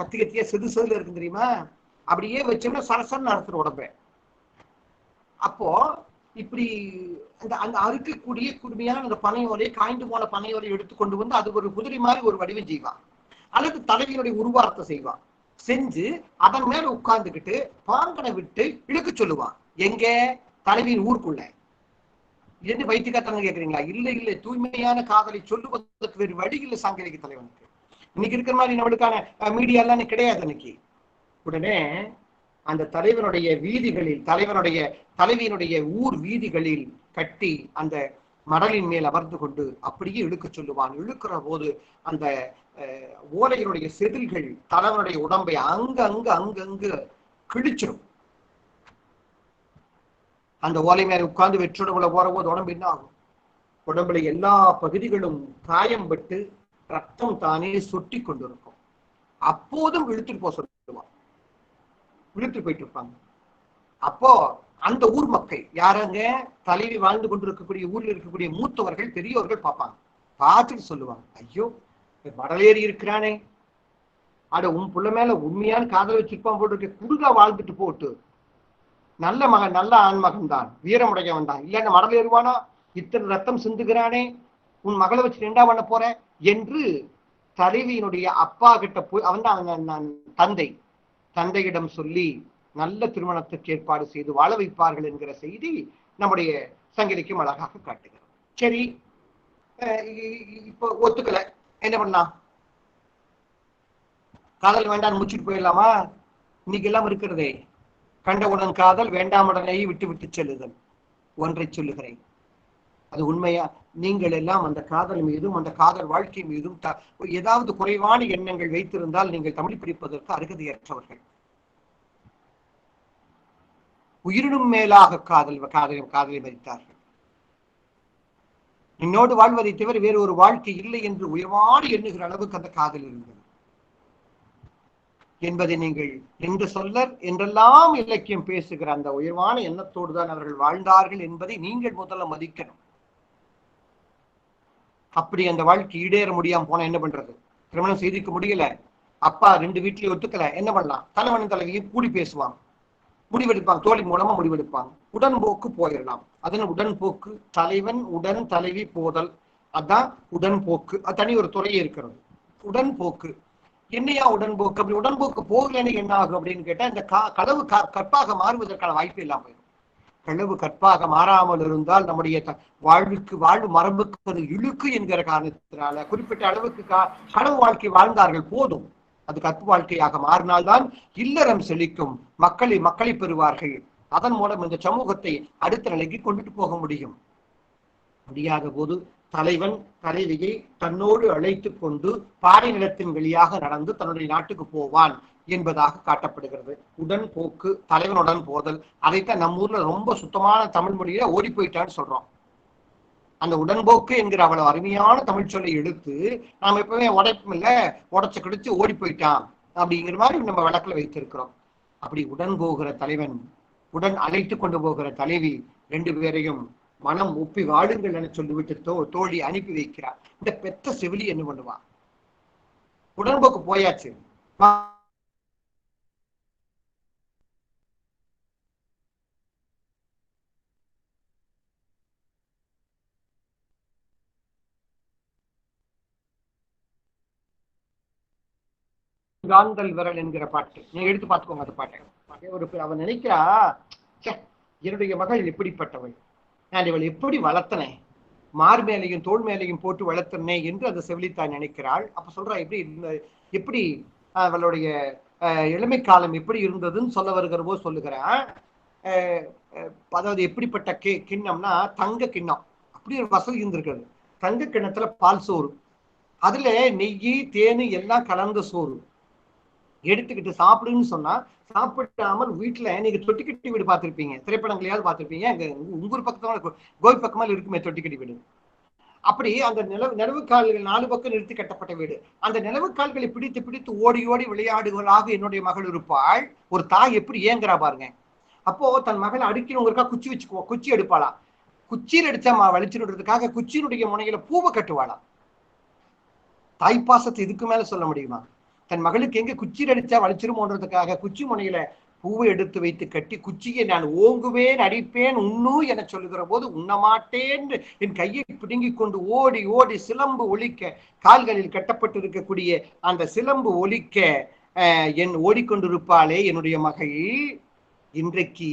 கத்தியா செதுல இருக்கு தெரியுமா? அப்படியே வச்சோம்னா சரசன்னு அறுத்துற உடம்பு. அப்போ இப்படி அந்த அறுக்கக்கூடிய குடுமையான அந்த பனை ஓலையை, காய்ந்து போன பனை ஓலையை எடுத்துக்கொண்டு வந்து அது ஒரு குதிரை மாதிரி ஒரு வடிவம் செய்வான், அல்லது தலைவியினுடைய உருவாரத்தை செய்வான். செஞ்சு அதன் மேல உட்கார்ந்துக்கிட்டு பாங்கனை விட்டு இழுக்க சொல்லுவான். எங்க? தலைவியின் ஊருக்குள்ள. என்ன வைத்தியக்காரங்க கேட்கறீங்களா? இல்லை, தூய்மையான காதலை சொல்லுவதற்கு வேறு வழி இல்லை சங்க இலக்கிய தலைவனுக்கு. இன்னைக்கு இருக்கிற மாதிரி நம்மளுக்கான மீடியா எல்லாம் கிடையாது இன்னைக்கு. உடனே அந்த தலைவனுடைய வீதிகளில், தலைவியினுடைய ஊர் வீதிகளில் கட்டி அந்த மடலின் மேல் அமர்ந்து கொண்டு அப்படியே இழுக்க சொல்லுவான். இழுக்கிற போது அந்த ஓலையினுடைய செதில்கள் தலைவனுடைய உடம்பை அங்கங்கு கிழிச்சிடும். அந்த ஓலை மேல உட்கார்ந்து வெற்றுடம்புல போற போது உடம்பு என்ன ஆகும்? உடம்புல எல்லா பகுதிகளும் காயம் பட்டு ரத்தம் தானே சொட்டி கொண்டிருக்கும். அப்போதும் இழுத்துட்டு போக சொல்லுவான். இழுத்து போயிட்டு இருப்பாங்க. அப்போ அந்த ஊர் மக்கள் யாரங்க, தலைவி வாழ்ந்து கொண்டிருக்கக்கூடிய ஊரில் இருக்கக்கூடிய மூத்தவர்கள் பெரியவர்கள் பார்ப்பாங்க. பார்த்துட்டு சொல்லுவாங்க, ஐயோ மடலேறி இருக்கிறானே, அட உன் புள்ள மேல உண்மையான காதல் வச்சிருப்பான் போட்டு குடுதா வாழ்ந்துட்டு போட்டு, நல்ல மகன், நல்ல ஆண் மகன் தான், வீரமுடையவன் தான், இல்லைன்னா மடல் ஏறுவானா, இத்தனை ரத்தம் சிந்துகிறானே, உன் மகளை வச்சு ரெண்டா பண்ண போற என்று தலைவியினுடைய அப்பா கிட்ட போய், அவன் தான் தந்தையிடம் சொல்லி நல்ல திருமணத்துக்கு ஏற்பாடு செய்து வாழ வைப்பார்கள் என்கிற செய்தி நம்முடைய சங்கதிக்கும் அழகாக காட்டுகிறோம். சரி, இப்ப ஒத்துக்கல, என்ன பண்ணலாம்? காதல் வேண்டாம் முடிச்சுட்டு போயிடலாமா? இன்னைக்கு எல்லாம் இருக்கிறதே, கண்டவுடன் காதல், வேண்டாமுடனே விட்டு விட்டு செல்லுதல். ஒன்றை சொல்லுகிறேன், அது உண்மையா? நீங்கள் எல்லாம் அந்த காதல் மீதும் அந்த காதல் வாழ்க்கை மீதும் ஏதாவது குறைவான எண்ணங்கள் வைத்திருந்தால் நீங்கள் தமிழ் பிடிப்பதற்கு அருகதையற்றவர்கள். உயிரினும் மேலாக காதலை மதித்தார்கள். என்னோடு வாழ்வதை தவிர வேறு ஒரு வாழ்க்கை இல்லை என்று உயர்வாடு எண்ணுகிற அளவுக்கு அந்த காதல் இருந்தது என்பதை நீங்கள் என்று சொல்லர் என்றெல்லாம் இலக்கியம் பேசுகிற அந்த உயர்வான எண்ணத்தோடு தான் அவர்கள் வாழ்ந்தார்கள் என்பதை நீங்கள் முதல்ல மதிக்கணும். அப்படி அந்த வாழ்க்கை ஈடேற முடியாம போனா என்ன பண்றது? திருமணம் செய்திக்க முடியல, அப்பா ரெண்டு வீட்லயும் ஒத்துக்கல, என்ன பண்ணலாம்? தலைவனும் தலைவியும் கூடி பேசுவாங்க, முடிவெடுப்பாங்க, தோழி மூலமா முடிவெடுப்பாங்க, உடன்போக்கு போயிடலாம். அதன் உடன்போக்கு, தலைவன் உடன் தலைவி போதல், அதான் உடன்போக்கு. அது தனி ஒரு துறையே இருக்கிறது. உடன்போக்கு என்னையா உடன்போக்கு? அப்படி உடன்போக்கு போகலன்னு என்ன ஆகும் அப்படின்னு கேட்டா, இந்த களவு கற்பாக மாறுவதற்கான வாய்ப்பு இல்லாம போயிடும். களவு கற்பாக மாறாமல் இருந்தால் நம்முடைய வாழ்வு மரபுக்கு அது இழுக்கு என்கிற காரணத்தினால குறிப்பிட்ட அளவுக்கு களவு வாழ்க்கை வாழ்ந்தார்கள், போதும். அது கற்பு வாழ்க்கையாக மாறினால்தான் இல்லறம் செழிக்கும், மக்களை பெறுவார்கள். அதன் மூலம் இந்த சமூகத்தை அடுத்த நிலைக்கு கொண்டுட்டு போக முடியும். முடியாத போது தலைவன் தலைவியை தன்னோடு அழைத்து கொண்டு பாறை நிலத்தின் வழியாக நடந்து தன்னுடைய நாட்டுக்கு போவான் என்பதாக காட்டப்படுகிறது. உடன்போக்கு, தலைவனுடன் போதல். அதைத்தான் நம்ம ஊர்ல ரொம்ப சுத்தமான தமிழ் மொழியில ஓடி போயிட்டான்னு சொல்றோம். அந்த உடன்போக்கு என்கிற அவ்வளவு அருமையான தமிழ் சொல்லை எடுத்து நாம் எப்பவுமே உடைப்பும் இல்ல, உடைச்சு கிடிச்சு ஓடி போயிட்டான் அப்படிங்கிற மாதிரி நம்ம வழக்குல வைத்திருக்கிறோம். அப்படி உடன் போகிற தலைவன், உடன் அழைத்து கொண்டு போகிற தலைவி, ரெண்டு பேரையும் மனம் ஒப்பி வாடுங்கள் என சொல்லிவிட்டு தோழி அனுப்பி வைக்கிறார். இந்த பெத்த செவிலி என்ன பண்ணுவான்? உடன்போக்கு போயாச்சு, காந்தல் விரல் என்கிற பாட்டு நீங்க எடுத்து பார்த்துக்கோங்க. அந்த பாட்டை அவன் நினைக்கிறா, என்னுடைய மகள் எப்படிப்பட்டவள், நான் இவள் எப்படி வளர்த்தனேன், மார் மேலையும் தோல் மேலையும் போட்டு வளர்த்தனே என்று அந்த செவிலித்தாய் நினைக்கிறாள். அப்ப சொல்றா, எப்படி அவளுடைய இளமை காலம் எப்படி இருந்ததுன்னு சொல்ல வருகிற போது சொல்லுகிறான். அதாவது எப்படிப்பட்ட கிண்ணம்னா தங்க கிண்ணம், அப்படி ஒரு வசதி இருந்திருக்கிறது. தங்க கிண்ணத்துல பால் சோறு, அதுல நெய் தேனு எல்லாம் கலந்த சோறு எடுத்துக்கிட்டு சாப்பிடுன்னு சொன்னா சாப்பிடாமல் வீட்டுல நீங்க தொட்டிக்கட்டி வீடு பார்த்திருப்பீங்க, திரைப்படங்களையாவது பார்த்திருப்பீங்க. உங்க ஊர் பக்கத்துல கோவில் பக்கமா இருக்குமே தொட்டிக்கட்டி வீடு. அப்படி அந்த நிலவு கால்கள் 4 பக்கம் நிறுத்தி கட்டப்பட்ட வீடு. அந்த நிலவு கால்களை பிடித்து பிடித்து ஓடி ஓடி விளையாடுகளாக என்னுடைய மகள் இருப்பாள். ஒரு தாய் எப்படி ஏங்குறா பாருங்க. அப்போ தன் மகளை அடிக்கணுங்கிறக்கா குச்சி எடுப்பாளா, குச்சியில் அடிச்சா வலிச்சுடுறதுக்காக குச்சியினுடைய முனையில பூவை கட்டுவாளா. தாய்ப்பாசத்தை இதுக்கு மேல சொல்ல முடியுமா? தன் மகளுக்கு எங்க குச்சியில் அடிச்சா வலிச்சிருமோன்றதுக்காக குச்சி முனையில பூவை எடுத்து வைத்து கட்டி, குச்சியை நான் ஓங்குவேன் அடிப்பேன் உண்ணு என சொல்லுகிற போது உண்ணமாட்டேன் என் கையை பிடுங்கி கொண்டு ஓடி ஓடி சிலம்பு ஒலிக்க, கால்களில் கட்டப்பட்டு இருக்கக்கூடிய அந்த சிலம்பு ஒலிக்க என் ஓடிக்கொண்டிருப்பாளே என்னுடைய மகள். இன்றைக்கு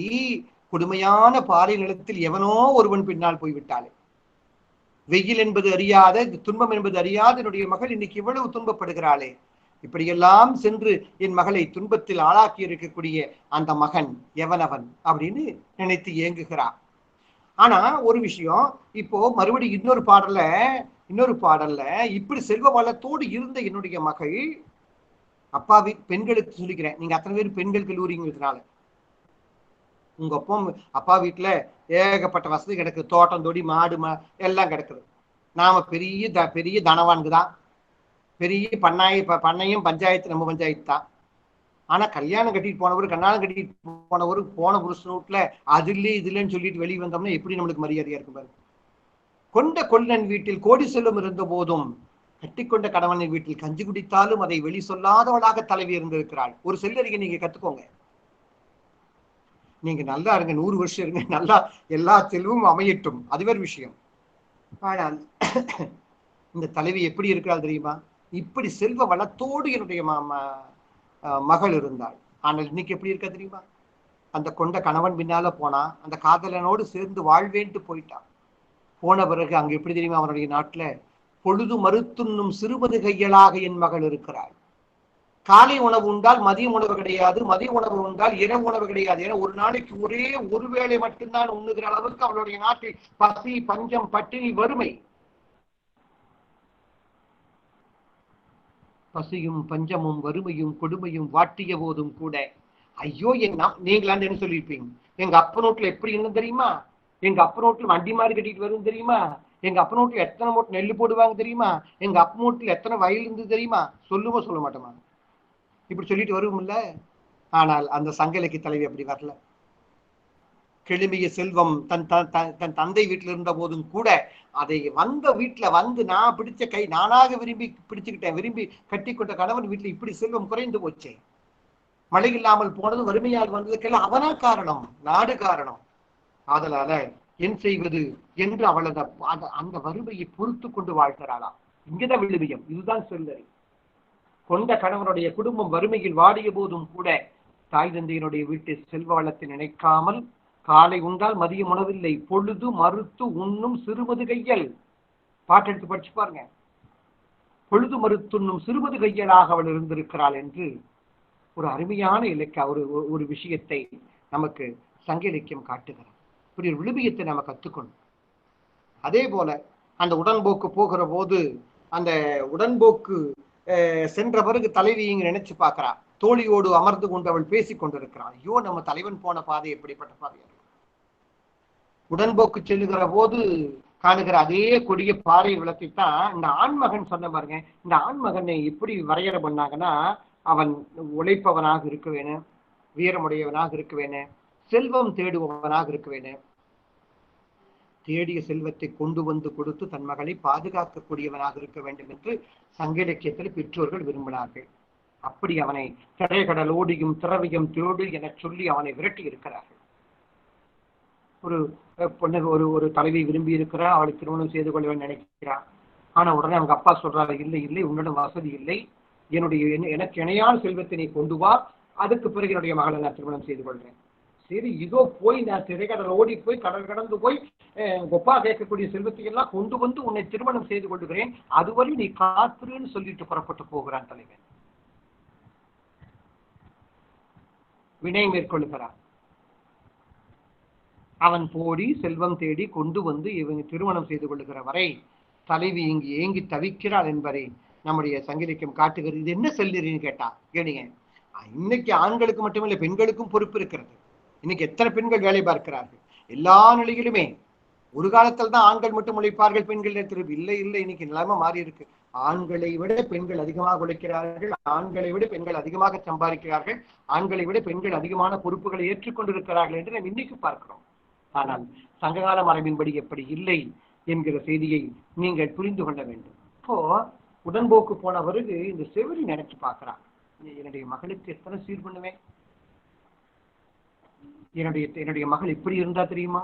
கொடுமையான பாறை நிலத்தில் எவனோ ஒருவன் பின்னால் போய்விட்டாளே. வெயில் என்பது அறியாத, துன்பம் என்பது அறியாத என்னுடைய மகள் இன்னைக்கு இவ்வளவு துன்பப்படுகிறாளே. இப்படியெல்லாம் சென்று என் மகளை துன்பத்தில் ஆளாக்கி இருக்கக்கூடிய அந்த மகன் எவனவன் அப்படின்னு நினைத்து ஏங்குகிறார். ஆனா ஒரு விஷயம், இப்போ மறுபடியும் இன்னொரு பாடல்ல இப்படி செல்வ வளத்தோடு இருந்த என்னுடைய மகள், அப்பாவி பெண்களுக்கு சொல்லிக்கிறேன், நீங்க அத்தனை பேர் பெண்கள் கல்லூரிங்கிறதுனால, உங்க அப்பா வீட்டுல ஏகப்பட்ட வசதி கிடக்குது, தோட்டம் தொடி மாடு எல்லாம் கிடக்குது. நாம பெரிய தனவான்கு தான், பெரிய பண்ணையும் பஞ்சாயத்து நம்ம பஞ்சாயத்து தான். ஆனா கல்யாணம் கட்டிட்டு போனவர், கல்யாணம் கட்டிட்டு போனவர் போன புருஷன் வீட்டுல அது இல்லையே இது இல்லைன்னு சொல்லிட்டு வெளியே வந்தோம்னா எப்படி நம்மளுக்கு மரியாதையா இருக்கும் பாருங்க. கொண்ட கொல்லன் வீட்டில் கோடி செல்வம் இருந்த போதும் கட்டிக்கொண்ட கணவனின் வீட்டில் கஞ்சி குடித்தாலும் அதை வெளி சொல்லாதவளாக தலைவி இருந்திருக்கிறாள். ஒரு செல்லறிக்கை நீங்க கத்துக்கோங்க. நீங்க நல்லா இருங்க, 100 வருஷம் இருங்க, நல்லா எல்லா செல்வமும் அமையட்டும், அது வேறு விஷயம். ஆனால் இந்த தலைவி எப்படி இருக்கிறாள் தெரியுமா? இப்படி செல்வ வளத்தோடு என்னுடைய மகள் இருந்தாள். ஆனால் இன்னைக்கு எப்படி இருக்கா தெரியுமா? அந்த கொண்ட கணவன் பின்னால போனா, அந்த காதலனோடு சேர்ந்து வாழ்வேன்ட்டு போயிட்டான். போன பிறகு அங்க எப்படி தெரியுமா அவனுடைய நாட்டுல பொழுது மறுத்துண்ணும் சிறுபது கையலாக என் மகள் இருக்கிறாள். காலை உணவு உண்டால் மதிய உணவு கிடையாது, மதிய உணவு உண்டால் இரவு உணவு கிடையாது. ஏன்னா ஒரு நாளைக்கு ஒரே ஒரு வேளை மட்டும்தான் உண்ணுகிற அளவுக்கு அவளுடைய நாட்டில் பசி, பஞ்சம், பட்டினி, வறுமை. பசியும் பஞ்சமும் வறுமையும் கொடுமையும் வாட்டிய போதும் கூட, ஐயோ நீங்களான்னு என்ன சொல்லியிருப்பீங்க, எங்க அப்பனோட்டுல எப்படி இருந்தது தெரியுமா? எங்க அப்பனோட்டுல வண்டி மாதிரி கட்டிட்டு வரும் தெரியுமா? எங்க அப்பனோட்டுல எத்தனை மூட்டை நெல் போடுவாங்க தெரியுமா? எங்க அப்பனோட்டுல எத்தனை வயல் இருந்தது தெரியுமா? சொல்லுவோம் சொல்ல மாட்டோமா? இப்படி சொல்லிட்டு வருவோம்ல. ஆனால் அந்த சங்கலைக்கு தலைவி அப்படி வரல. கெழுமிய செல்வம் தன் தந்தை வீட்டில் இருந்த போதும் கூட அதை வந்த வீட்டுல வந்து நான் பிடிச்ச கை நானாக விரும்பி பிடிச்சுக்கிட்டேன், விரும்பி கட்டிக்கொண்ட கணவன் வீட்டுல இப்படி செல்வம் குறைந்து போச்சே, மழை இல்லாமல் போனது, வறுமையால் வந்ததுக்கெல்லாம் அவனா காரணம், நாடு காரணம். அதனால என் செய்வது என்று அவளது அந்த வறுமையை பொறுத்து கொண்டு வாழ்கிறாளாம். இங்கதான் விழுமியம், இதுதான் சொல்லறி. கொண்ட கணவனுடைய குடும்பம் வறுமையில் வாடிய போதும் கூட தாய் தந்தையினுடைய வீட்டு செல்வ வளத்தை நினைக்காமல், காலை உண்டால் மதியம் உணவில்லை, பொழுது மறுத்து உண்ணும் சிறுமது கையல். பாட்டெடுத்து படிச்சு பாருங்க. பொழுது மறுத்துண்ணும் சிறுமது கையலாக அவள் இருந்திருக்கிறாள் என்று ஒரு அருமையான இலக்கிய ஒரு விஷயத்தை நமக்கு சங்க இலக்கியம் காட்டுகிறார். இப்படி ஒரு விழுமியத்தை நம்ம கத்துக்கணும். அதே போல அந்த உடன்போக்கு போகிற போது அந்த உடன்போக்கு சென்ற பிறகு தலைவி இங்க நினைச்சு பார்க்கிறா, தோழியோடு அமர்ந்து கொண்டு அவள் பேசிக் கொண்டிருக்கிறாள். ஐயோ நம்ம தலைவன் போன பாதை எப்படிப்பட்ட பாதை! உடன்போக்கு செல்லுகிற போது காணுகிற அதே கொடிய பாறை விளக்கைத்தான் இந்த ஆண்மகன் சொன்ன பாருங்க. இந்த ஆண்மகனை எப்படி வரையறை பண்ணாங்கன்னா, அவன் உழைப்பவனாக இருக்க வேணும், வீரமுடையவனாக இருக்க வேணும், செல்வம் தேடுபவனாக இருக்க வேணும், தேடிய செல்வத்தை கொண்டு வந்து கொடுத்து தன் மகளை பாதுகாக்கக்கூடியவனாக இருக்க வேண்டும் என்று சங்க இலக்கியத்தில் பெற்றோர்கள் விரும்பினார்கள். அப்படி அவனை திரைக்கடலோடியும் திரவியம் தேடு என சொல்லி அவனை விரட்டி இருக்கிறார்கள். ஒரு பொண்ணு ஒரு தலைவி விரும்பி இருக்கிறா, அவளை திருமணம் செய்து கொள்ள நினைக்கிறான். ஆனா உடனே அவங்க அப்பா சொல்றாரு, இல்லை இல்லை, உன்னிடம் வசதி இல்லை, எனக்கு இணையான செல்வத்தை நீ கொண்டு வா, அதுக்கு பிறகு என்னுடைய மகளை நான் திருமணம் செய்து கொள்றேன். சரி, இதோ போய் நான் திரைக்கடல் ஓடி போய் கடல் கடந்து போய் கொப்பா கேட்கக்கூடிய செல்வத்தை எல்லாம் கொண்டு வந்து உன்னை திருமணம் செய்து கொள்கிறேன், அதுவரை நீ காத்துருன்னு சொல்லிட்டு புறப்பட்டு போகிறான் தலைவன். வினை மேற்கொள்கிறான். அவன் போடி செல்வம் தேடி கொண்டு வந்து இவங்க திருமணம் செய்து கொள்ளுகிற வரை தலைவி இங்கு ஏங்கி தவிக்கிறாள் என்பதை நம்முடைய சங்க இலக்கியம் காட்டுகிறது. இது என்ன செல்லுன்னு கேட்டா கேளுங்க. இன்னைக்கு ஆண்களுக்கு மட்டுமில்லை, பெண்களுக்கும் பொறுப்பு இருக்கிறது. இன்னைக்கு எத்தனை பெண்கள் வேலை பார்க்கிறார்கள் எல்லா நிலையிலுமே. ஒரு காலத்தில் தான் ஆண்கள் மட்டும் உழைப்பார்கள், பெண்கள் திருப்பி இல்லை இல்லை, இன்னைக்கு நிலைமை மாறி இருக்கு. ஆண்களை விட பெண்கள் அதிகமாக உழைக்கிறார்கள், ஆண்களை விட பெண்கள் அதிகமாக சம்பாதிக்கிறார்கள், ஆண்களை விட பெண்கள் அதிகமான பொறுப்புகளை ஏற்றுக்கொண்டிருக்கிறார்கள் என்று நாம் இன்னைக்கு பார்க்கிறோம். ஆனால் சங்ககால மரபின்படி எப்படி இல்லை என்கிற செய்தியை நீங்கள் புரிந்து கொள்ள வேண்டும். இப்போ உடன்போக்கு போன பிறகு இந்த செவிலி நினைச்சு பார்க்கிறான், என்னுடைய மகளுக்கு எத்தனை சீர் பண்ணுவேன், என்னுடைய மகள் எப்படி இருந்தா தெரியுமா,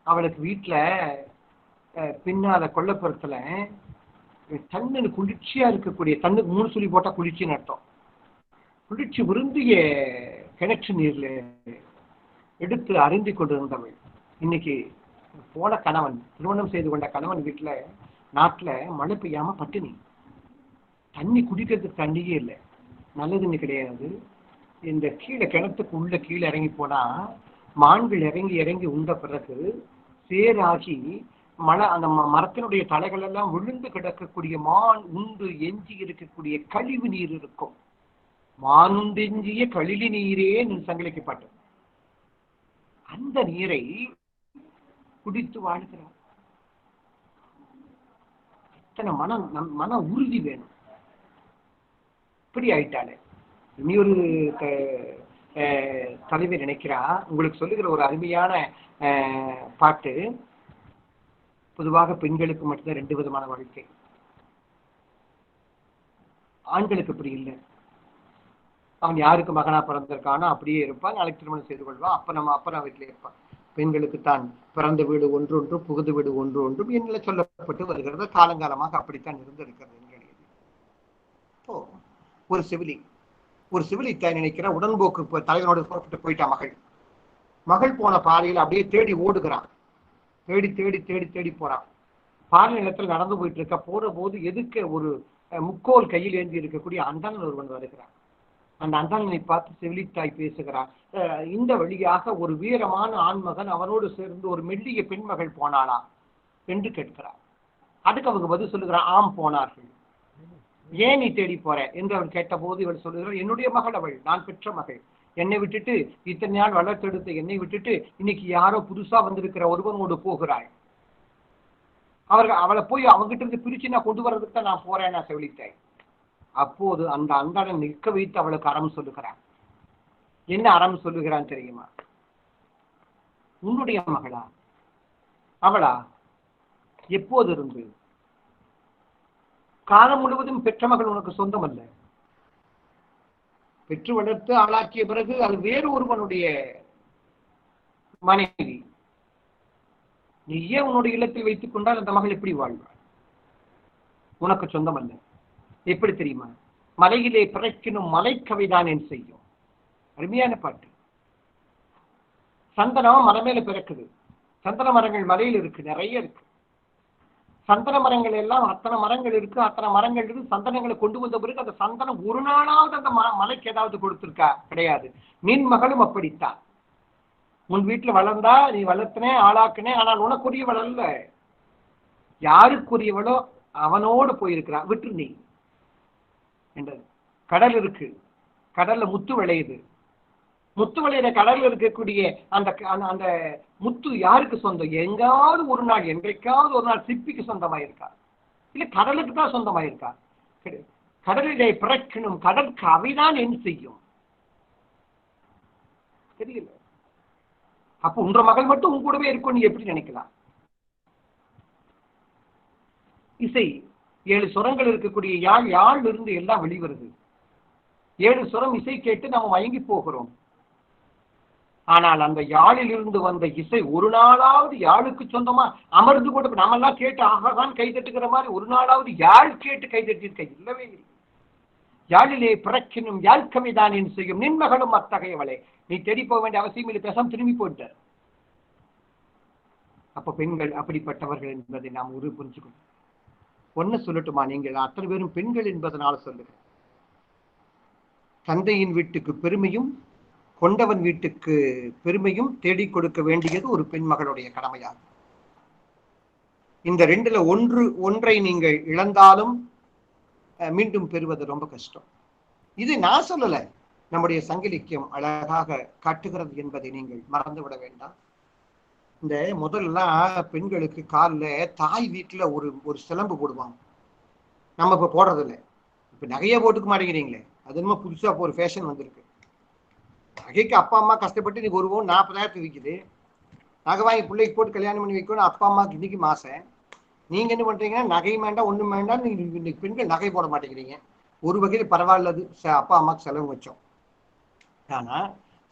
அவளுக்கு வீட்டுல பின்னால கொல்லப்புறத்துல தண்ணு குளிர்ச்சியா இருக்கக்கூடிய, தண்ணுக்கு 3 சுழி போட்டா குளிர்ச்சின்னு அர்த்தம், குளிர்ச்சி விரும்பிய கிணற்று நீர்ல எடுத்து அருந்தி கொண்டிருந்தவள். இன்னைக்கு போன கணவன், திருமணம் செய்து கொண்ட கணவன் வீட்டுல நாட்டுல மழை பெய்யாம பட்டினி, தண்ணி குடிக்கிறதுக்கு தண்ணியே இல்லை, நல்ல தண்ணி கிடையாது. இந்த கீழே கிணத்துக்கு உள்ள கீழே இறங்கி போனா மான்கள் இறங்கி இறங்கி உண்ட பிறகு சேராகி அந்த மரத்தினுடைய தலைகள் எல்லாம் விழுந்து கிடக்கக்கூடிய மான் உண்டு எஞ்சி இருக்கக்கூடிய கழிவு நீர் இருக்கும். மானுந்தெஞ்சிய கழிவு நீரே சங்கிலிக்கப்பட்டது. அந்த நீரை குடித்து வாழ்கிறார். இத்தனை மன உறுதி வேணும். இப்படி ஆயிட்டாலே இனி ஒரு தலைவர் நினைக்கிறா. உங்களுக்கு சொல்லுகிற ஒரு அருமையான பாட்டு. பொதுவாக பெண்களுக்கு மட்டும்தான் 2 விதமான வாழ்க்கை. ஆண்களுக்கு இப்படி இல்லை. அவன் யாருக்கு மகனா பிறந்திருக்கானோ அப்படியே இருப்பான், நாளைக்கு திருமணம் செய்து கொள்வான், அப்பனா வீட்டிலே இருப்பான். பெண்களுக்குத்தான் பிறந்த வீடு ஒன்று புகுது வீடு ஒன்றும் என்ன சொல்லப்பட்டு வருகிறது. காலங்காலமாக அப்படித்தான் இருந்திருக்கிறது. இப்போ ஒரு சிவிலித்தாய் நினைக்கிற உடன்போக்கு தலைவனோடு புறப்பட்டு போயிட்டா. மகள் போன பாதையில் அப்படியே தேடி ஓடுகிறான். தேடி தேடி தேடி தேடி போறான். பாலை நிலத்தில் நடந்து போயிட்டு இருக்க போற போது எதுக்க ஒரு முக்கோல் கையில் ஏந்தி இருக்கக்கூடிய அந்தணன் ஒருவன் வருகிறான். அந்த அந்தணனை பார்த்து செவிலித்தாய் பேசுகிறார். இந்த வழியாக ஒரு வீரமான ஆண்மகன் அவனோடு சேர்ந்து ஒரு மெல்லிய பெண்மகள் போனாளா என்று கேட்கிறார். அதுக்கு அவங்க பதில் சொல்லுகிறான், ஆம் போனார்கள். ஏன் நீ தேடி போற என்று அவன் கேட்ட போது இவள் சொல்லுகிறார், என்னுடைய மகள் அவள், நான் பெற்ற மகள். என்னை விட்டுட்டு இத்தனை நாள் வளர்த்தெடுத்த என்னை விட்டுட்டு இன்னைக்கு யாரோ புதுசா வந்திருக்கிற ஒருவனோடு போகிறாள். அவளை போய் அவங்கிட்ட இருந்து பிரிச்சு நான் கொண்டு வர்றதுக்கு தான் நான் போறேன் நான் செவிலித்தாய். அப்போது அந்த அந்தணன் நிற்க வைத்து அவளுக்கு அறம் சொல்லுகிறான். என்ன அறம் சொல்லுகிறான் தெரியுமா? உன்னுடைய மகளா அவளா? எப்போது இருந்து? காலம் முழுவதும் பெற்ற மகள் உனக்கு சொந்தம் அல்ல. பெற்று வளர்த்து ஆளாக்கிய பிறகு அது வேறு ஒருவனுடைய மனைவி. நீயே உன்னுடைய இல்லத்தில் வைத்துக் கொண்டால் அந்த மகள் எப்படி வாழ்வாள்? உனக்கு சொந்தம் அல்ல. எப்படி தெரியுமா? மலையிலே பிறக்கினும் மலைக்கவைதான் என் செய்யும். அருமையான பாட்டு. சந்தனம் மலை மேல பிறக்குது. சந்தன மரங்கள் மலையில் இருக்கு, நிறைய இருக்கு. சந்தன மரங்கள் எல்லாம் அத்தனை மரங்கள் இருக்கு, அத்தனை மரங்கள் இருக்கு. சந்தனங்களை கொண்டு வந்த பிறகு அந்த சந்தனம் ஒரு நாளாவது அந்த மலைக்கு ஏதாவது கொடுத்திருக்கா? கிடையாது. நின் மகளும் அப்படித்தான். உன் வீட்டுல வளர்ந்தா, நீ வளர்த்தனே ஆளாக்குனே, ஆனால் உனக்குரியவள் அல்ல. யாருக்குரியவளோ அவனோடு போயிருக்கிறா. விட்டு நீ என்றது. கடல் இருக்கு, கடல்ல முத்து விளையுது. முத்து விளையிற கடல்ல இருக்கக்கூடிய அந்த அந்த முத்து யாருக்கு சொந்தம்? எங்காவது ஒரு நாள், என்றைக்காவது ஒரு நாள் சிப்பிக்கு சொந்தமாயிருக்கா? இல்ல கடலுக்கு தான் சொந்தமாயிருக்கா? கடலிலே பிறக்கணும், கடலுக்கு அவைதான் என்ன செய்யும்? தெரியல. அப்ப உன்ற மகள் மட்டும் உன் கூடவே இருக்கும், நீ எப்படி நினைக்கலாம்? இசை 7 சுரங்கள் இருக்கக்கூடிய யாழ் இருந்து எல்லாம் வெளிவருது. 7 சுரம் இசை கேட்டு நாம் மயங்கி போகிறோம். ஆனால் அந்த யாழில் இருந்து வந்த இசை ஒரு நாளாவது யாழுக்கு சொந்தமா அமர்ந்து கூட நம்ம எல்லாம் கேட்டு ஆகாதான் கை தட்டுகிற மாதிரி ஒரு நாளாவது யாழ் கேட்டு கை தட்டியிருக்க இல்லவே இல்லை. யாழிலே பிறக்கினும் யாழ்கமைதான் என்று செய்யும் நின்மகளும் அத்தகையவளே. நீ தேடி போக வேண்டிய அவசியம் இல்லை, பேசாம திரும்பி போயிட்ட. அப்ப பெண்கள் அப்படிப்பட்டவர்கள் என்பதை நாம் புரிஞ்சுக்கணும். ஒன்னு சொல்லட்டுமா? நீங்கள் அத்தனை பேரும் பெண்கள் என்பதனால சொல்லுங்க. தந்தையின் வீட்டுக்கு பெருமையும் கொண்டவன் வீட்டுக்கு பெருமையும் தேடிக் கொடுக்க வேண்டியது ஒரு பெண் மகளுடைய கடமையாகும். இந்த 2ல ஒன்றை நீங்கள் இழந்தாலும் மீண்டும் பெறுவது ரொம்ப கஷ்டம். இது நான் சொல்லல, நம்முடைய சங்கிலிக்கியம் அழகாக காட்டுகிறது என்பதை நீங்கள் மறந்துவிட வேண்டாம். இந்த முதல்லாம் பெண்களுக்கு காலில் தாய் வீட்டுல ஒரு சிலம்பு போடுவாங்க. நம்ம இப்ப போடுறதில்லை. இப்ப நகைய போட்டுக்க மாட்டேங்கிறீங்களே, அது என்னமோ புதுசா ஒரு ஃபேஷன் வந்திருக்கு. நகைக்கு அப்பா அம்மா கஷ்டப்பட்டு இன்னைக்கு 1 பவுன் 40,000 விற்குது. நகை வாங்கி பிள்ளைக்கு போட்டு கல்யாணம் பண்ணி வைக்கணும். அப்பா அம்மாவுக்கு இன்னைக்கு மாசம். நீங்க என்ன பண்றீங்கன்னா நகையும் வேண்டாம் ஒண்ணும் வேண்டாம், நீங்க பெண்கள் நகை போட மாட்டேங்கிறீங்க. ஒரு வகையில் பரவாயில்லது, அப்பா அம்மாவுக்கு செலவு வச்சோம். ஆனா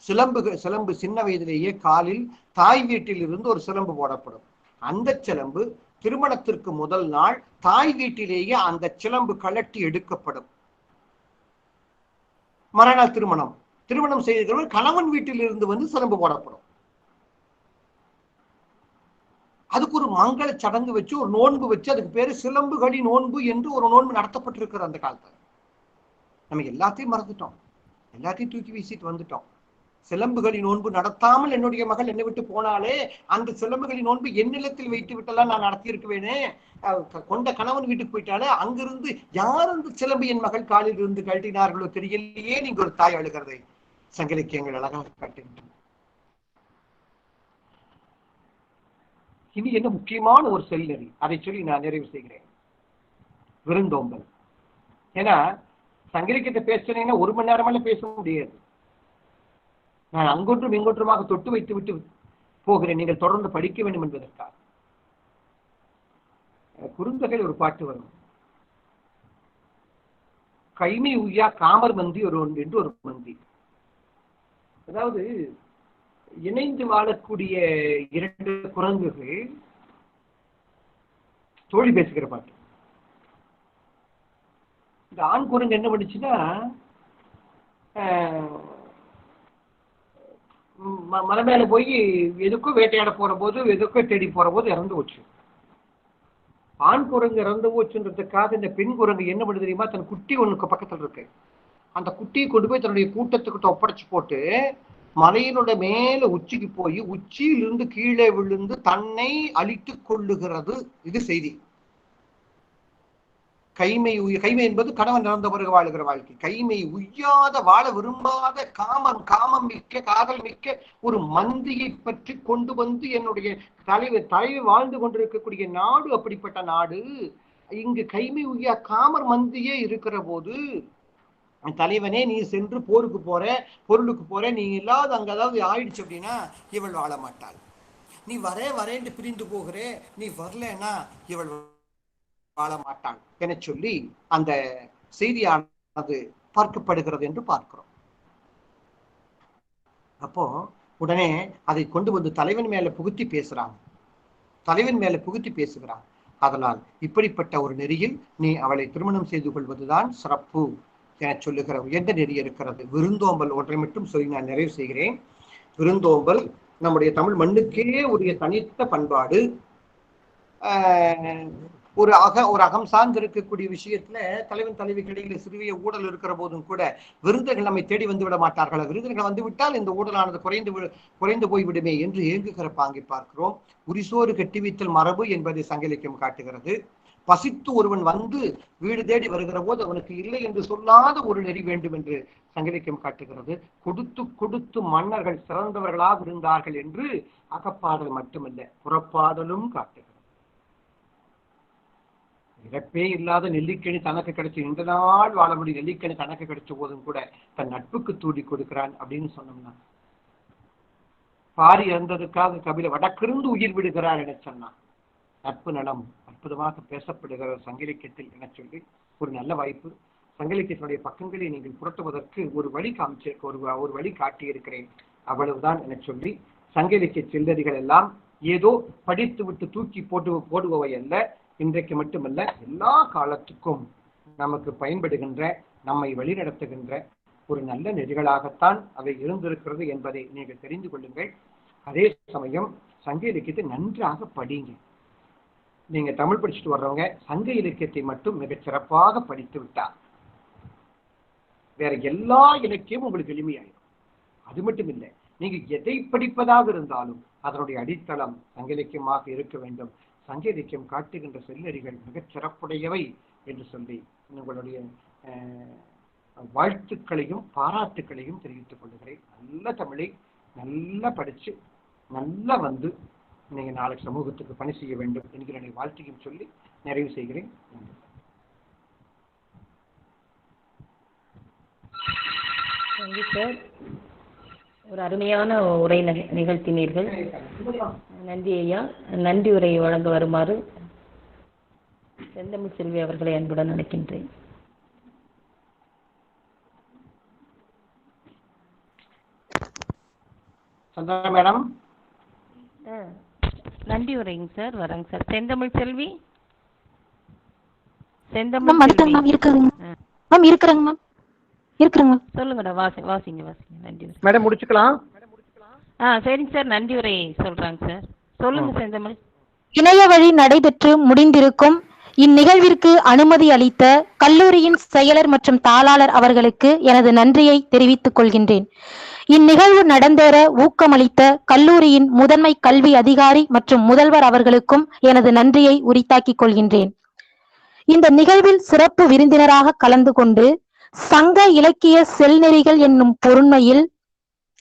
சிலம்பு சின்ன வயதிலேயே காலில் தாய் வீட்டில் இருந்து ஒரு சிலம்பு போடப்படும். அந்த சிலம்பு திருமணத்திற்கு முதல் நாள் தாய் வீட்டிலேயே அந்த சிலம்பு கலட்டி எடுக்கப்படும். மறுநாள் திருமணம் செய்திருக்கிறவர் கணவன் வீட்டில் இருந்து வந்து சிலம்பு போடப்படும். அதுக்கு ஒரு மங்கள சடங்கு வச்சு ஒரு நோன்பு வச்சு, அதுக்கு பேரு சிலம்புகளி நோன்பு என்று ஒரு நோன்பு நடத்தப்பட்டிருக்கிற அந்த காலத்துல. நம்ம எல்லாத்தையும் மறந்துட்டோம், எல்லாத்தையும் தூக்கி வீசிட்டு வந்துட்டோம். சிலம்புகளின் நோன்பு நடத்தாமல் என்னுடைய மகள் என்னை விட்டு போனாலே அந்த சிலம்புகளின் நோன்பு என்னிடத்தில் வைத்து விட்டெல்லாம் நான் நடத்தி இருக்குவேனே. கொண்ட கணவன் வீட்டுக்கு போயிட்டாலே அங்கிருந்து யார் அந்த சிலம்பு என் மகள் காலில் இருந்து கழட்டினார்களோ தெரியலையே. நீங்க ஒரு தாய் அழுகிறதை சங்கலிக்கியங்கள் அழகாக காட்டுகின்றன. இனி என்ன முக்கியமான ஒரு செல் நெறி, அதை சொல்லி நான் நிறைவு செய்கிறேன். விருந்தோம்பல். ஏன்னா சங்கலிக்கத்தை பேசினீங்கன்னா 1 மணி நேரமெல்லாம் பேச முடியாது. நான் அங்கொன்றும் இங்கொன்றுமாக தொட்டு வைத்து விட்டு போகிறேன், நீங்கள் தொடர்ந்து படிக்க வேண்டும் என்பதற்காக. குறுந்தொகையில் ஒரு பாட்டு வரும், கைமை உய்யா காமர் மந்தி என்று ஒரு மந்தி. அதாவது இணைந்து வாழக்கூடிய 2 குரங்குகள் தோழி பேசுகிற பாட்டு. இந்த ஆண் குரங்கு என்ன பண்ணுச்சுன்னா, மலை மேல போய் எதுக்கும் வேட்டையாட போற போது, எதுக்கும் தேடி போற போது இறந்து போச்சு. ஆண் குரங்கு இறந்து போச்சுன்றதுக்காக இந்த பெண் குரங்கு என்ன பண்ணுது தெரியுமா, தன் குட்டி ஒண்ணுக்கு பக்கத்துல இருக்கு, அந்த குட்டியை கொண்டு போய் தன்னுடைய கூட்டத்துக்கிட்ட ஒப்படைச்சு போட்டு மலையினோட மேல உச்சிக்கு போய் உச்சியிலிருந்து கீழே விழுந்து தன்னை அழித்து கொள்ளுகிறது. இது செய்தி. கைமை என்பது கணவன் இறந்த பிறகு வாழுகிற வாழ்க்கை. கைமை உய்யாத, வாழ விரும்பாத, காமம் மிக்க, காதல் மிக்க ஒரு மந்தியை பற்றி கொண்டு வந்து என்னுடைய தலைவி வாழ்ந்து கொண்டிருக்கக்கூடிய நாடு அப்படிப்பட்ட நாடு. இங்கு கைமை உய்யா காமர் மந்தியே இருக்கிற போது, தலைவனே நீ சென்று போருக்கு போற, பொருளுக்கு போற, நீ இல்லாத அங்க ஏதாவது ஆயிடுச்சு அப்படின்னா இவள் வாழ மாட்டாள். நீ வரேன்னு பிரிந்து போகிறே, நீ வரலன்னா இவள் வாழ மாட்டாள் என சொல்லி அந்த செய்தியானது பார்க்கப்படுகிறது என்று பார்க்கிறோம். அப்போ உடனே அதை கொண்டு வந்து தலைவன் மேல புகுத்தி பேசுகிறான். அதனால் இப்படிப்பட்ட ஒரு நெறியில் நீ அவளை திருமணம் செய்து கொள்வதுதான் சிறப்பு என சொல்லுகிற எந்த நெறி இருக்கிறது. விருந்தோம்பல் ஒன்றை மட்டும் சொல்லி நான் நிறைவு செய்கிறேன். விருந்தோம்பல் நம்முடைய தமிழ் மண்ணுக்கே உரிய தனித்த பண்பாடு. ஒரு அகம் சார்ந்து இருக்கக்கூடிய விஷயத்துல தலைவன் தலைவிக்கு இடையில சிறிய ஊழல் இருக்கிற போதும் கூட விருந்தினர்கள் நம்மை தேடி வந்து விட மாட்டார்கள். விருந்தினர்கள் வந்து விட்டால் இந்த ஊழலானது குறைந்து போய்விடுமே என்று ஏங்குகிற பாங்கை பார்க்கிறோம். உரிசோறு கட்டி வைத்தல் மரபு என்பதை சங்கலிக்கம் காட்டுகிறது. பசித்து ஒருவன் வந்து வீடு தேடி வருகிற போது அவனுக்கு இல்லை என்று சொல்லாத ஒரு நெறி வேண்டும் என்று சங்கலிக்கம் காட்டுகிறது. கொடுத்து மன்னர்கள் சிறந்தவர்களாக இருந்தார்கள் என்று அகப்பாடல் மட்டுமல்ல புறப்பாடலும் காட்டுகிறது. இறப்பே இல்லாத நெல்லிக்கணி தனக்கு கிடைச்ச இந்த நாள் வாழ முடியும் நெல்லிக்கணி தனக்கு கிடைச்ச போதும் கூட தன் நட்புக்கு தூடி கொடுக்கிறான் அப்படின்னு சொன்னோம்னா, பாரி இறந்ததுக்காக கபில வடக்கிருந்து உயிர் விடுகிறார் என சொன்னான். நட்பு நலம் அற்புதமாக பேசப்படுகிற சங்கலிக்கத்தில் என சொல்லி ஒரு நல்ல வாய்ப்பு. சங்கலிக்கத்தினுடைய பக்கங்களை நீங்கள் புரட்டுவதற்கு ஒரு வழி ஒரு வழி காட்டியிருக்கிறேன், அவ்வளவுதான் என சொல்லி சங்கலிக்க சில்லறிகள் எல்லாம் ஏதோ படித்து விட்டு தூக்கி போடுபவை அல்ல. இன்றைக்கு மட்டுமல்ல, எல்லா காலத்துக்கும் நமக்கு பயன்படுகின்ற, நம்மை வழிநடத்துகின்ற ஒரு நல்ல நெறிகளாகத்தான் அவை இருந்திருக்கிறது என்பதை நீங்கள் தெரிந்து கொள்ளுங்கள். அதே சமயம் சங்க இலக்கியத்தை நன்றாக படிங்க. நீங்க தமிழ் படிச்சுட்டு வர்றவங்க சங்க இலக்கியத்தை மட்டும் மிகச் சிறப்பாக படித்து விட்டார் வேற எல்லா இலக்கியமும் உங்களுக்கு எளிமையாயிடும். அது மட்டும் இல்லை, நீங்க எதை படிப்பதாக இருந்தாலும் அதனுடைய அடித்தளம் சங்க இலக்கியமாக இருக்க வேண்டும். சங்க இலக்கியம் காட்டுகின்ற செல்லறிகள் மிகச் சிறப்புடையவை என்று சொல்லி உங்களுடைய வாழ்த்துக்களையும் பாராட்டுக்களையும் தெரிவித்துக் கொள்கிறேன். நல்ல தமிழை நல்லா படிச்சு நல்லா வந்து நீங்க நாளைக்கு சமூகத்துக்கு பணி செய்ய வேண்டும் என்கிற வாழ்த்தையும் சொல்லி நிறைவு செய்கிறேன். நன்றி சார், ஒரு அருமையான உரை நிகழ்த்தினீர்கள். நன்றி ஐயா. நன்றி உரையை வழங்க வருமாறு செந்தமிழ் செல்வி அவர்களை அன்புடன் நினைக்கின்றேன். மேடம் நன்றி உரைங்க சார். வரங்க சார். செந்தமிழ் செல்வி சொல்லுங்கடா. வாசிங்க. நன்றி மேடம் முடிச்சுக்கலாம். சரிங்க சார். நன்றி உரை சொல்றாங்க சார். சொல்லுங்க செந்தமிழ். இணைய வழி நடைபெற்று முடிந்திருக்கும் இந்நிகழ்விற்கு அனுமதி அளித்த கல்லூரியின் செயலர் மற்றும் தாளாளர் அவர்களுக்கு எனது நன்றியை தெரிவித்துக் கொள்கின்றேன். இந்நிகழ்வு நடந்தேற ஊக்கமளித்த கல்லூரியின் முதன்மை கல்வி அதிகாரி மற்றும் முதல்வர் அவர்களுக்கும் எனது நன்றியை உரித்தாக்கிக் கொள்கின்றேன். இந்த நிகழ்வில் சிறப்பு விருந்தினராக கலந்து கொண்டு சங்க இலக்கிய செல்நெறிகள் என்னும் பொருண்மையில்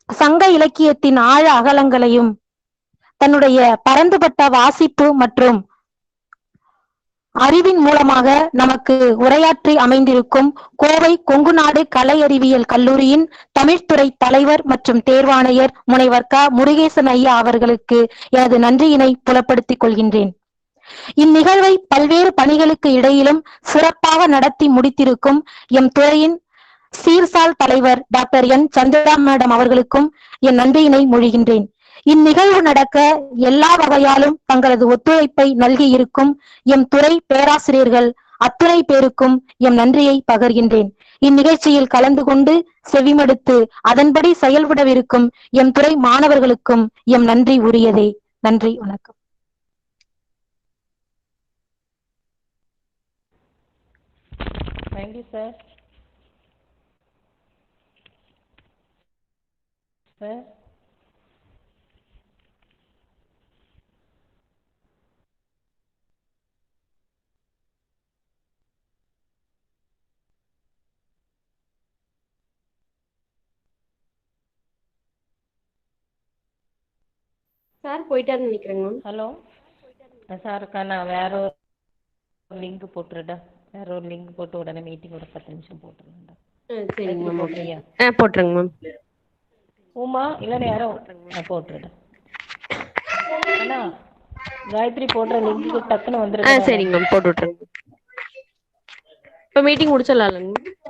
சங்க இலக்கியத்தின் ஆழ அகலங்களையும் தன்னுடைய பரந்துபட்ட வாசிப்பு மற்றும் அறிவின் மூலமாக நமக்கு உரையாற்றி அமைந்திருக்கும் கோவை கொங்குநாடு கலை அறிவியல் கல்லூரியின் தமிழ்துறை தலைவர் மற்றும் தேர்வாணையர் முனைவர் க. முருகேசன் ஐயா அவர்களுக்கு எனது நன்றியினை புலப்படுத்திக் கொள்கின்றேன். இந்நிகழ்வை பல்வேறு பணிகளுக்கு இடையிலும் சிறப்பாக நடத்தி முடித்திருக்கும் எம் துறையின் சீர்சால் தலைவர் டாக்டர் என். சந்திரா மேடம் அவர்களுக்கும் என் நன்றியினை மொழிகின்றேன். இந்நிகழ்வு நடக்க எல்லா வகையாலும் தங்களது ஒத்துழைப்பை நல்கி இருக்கும் எம் துறை பேராசிரியர்கள் அத்துணை பேருக்கும் எம் நன்றியை பகர்கின்றேன். இந்நிகழ்ச்சியில் கலந்து கொண்டு செவிமடுத்து அதன்படி செயல்படவிருக்கும் எம் துறை மாணவர்களுக்கும் எம் நன்றி உரியதே. நன்றி, வணக்கம். Thank you, sir. Sir. Sir போயிட்டாருன்னு நினைக்கிறேங்க மேம். ஹலோ சாருக்கா, நான் வேற ஒரு லிங்க் போட்டுருடா. வேற ஒரு லிங்க் போட்டு உடனே மீட்டிங் ஒரு 10 நிமிஷம் போட்டுருந்தா. சரிங்க மேம். போட்டுறியா? போட்டுருங்க மேம். உமா இல்லைன்னா யாரோ போட்டுருடா. அண்ணா காயத்ரி போடுற லிங்க்கு டக்குன்னு வந்துருங்க. சரிங்க மேம், போட்டு விட்டுருங்க. இப்போ மீட்டிங் முடிச்சிடலாம்லங்க மேம்.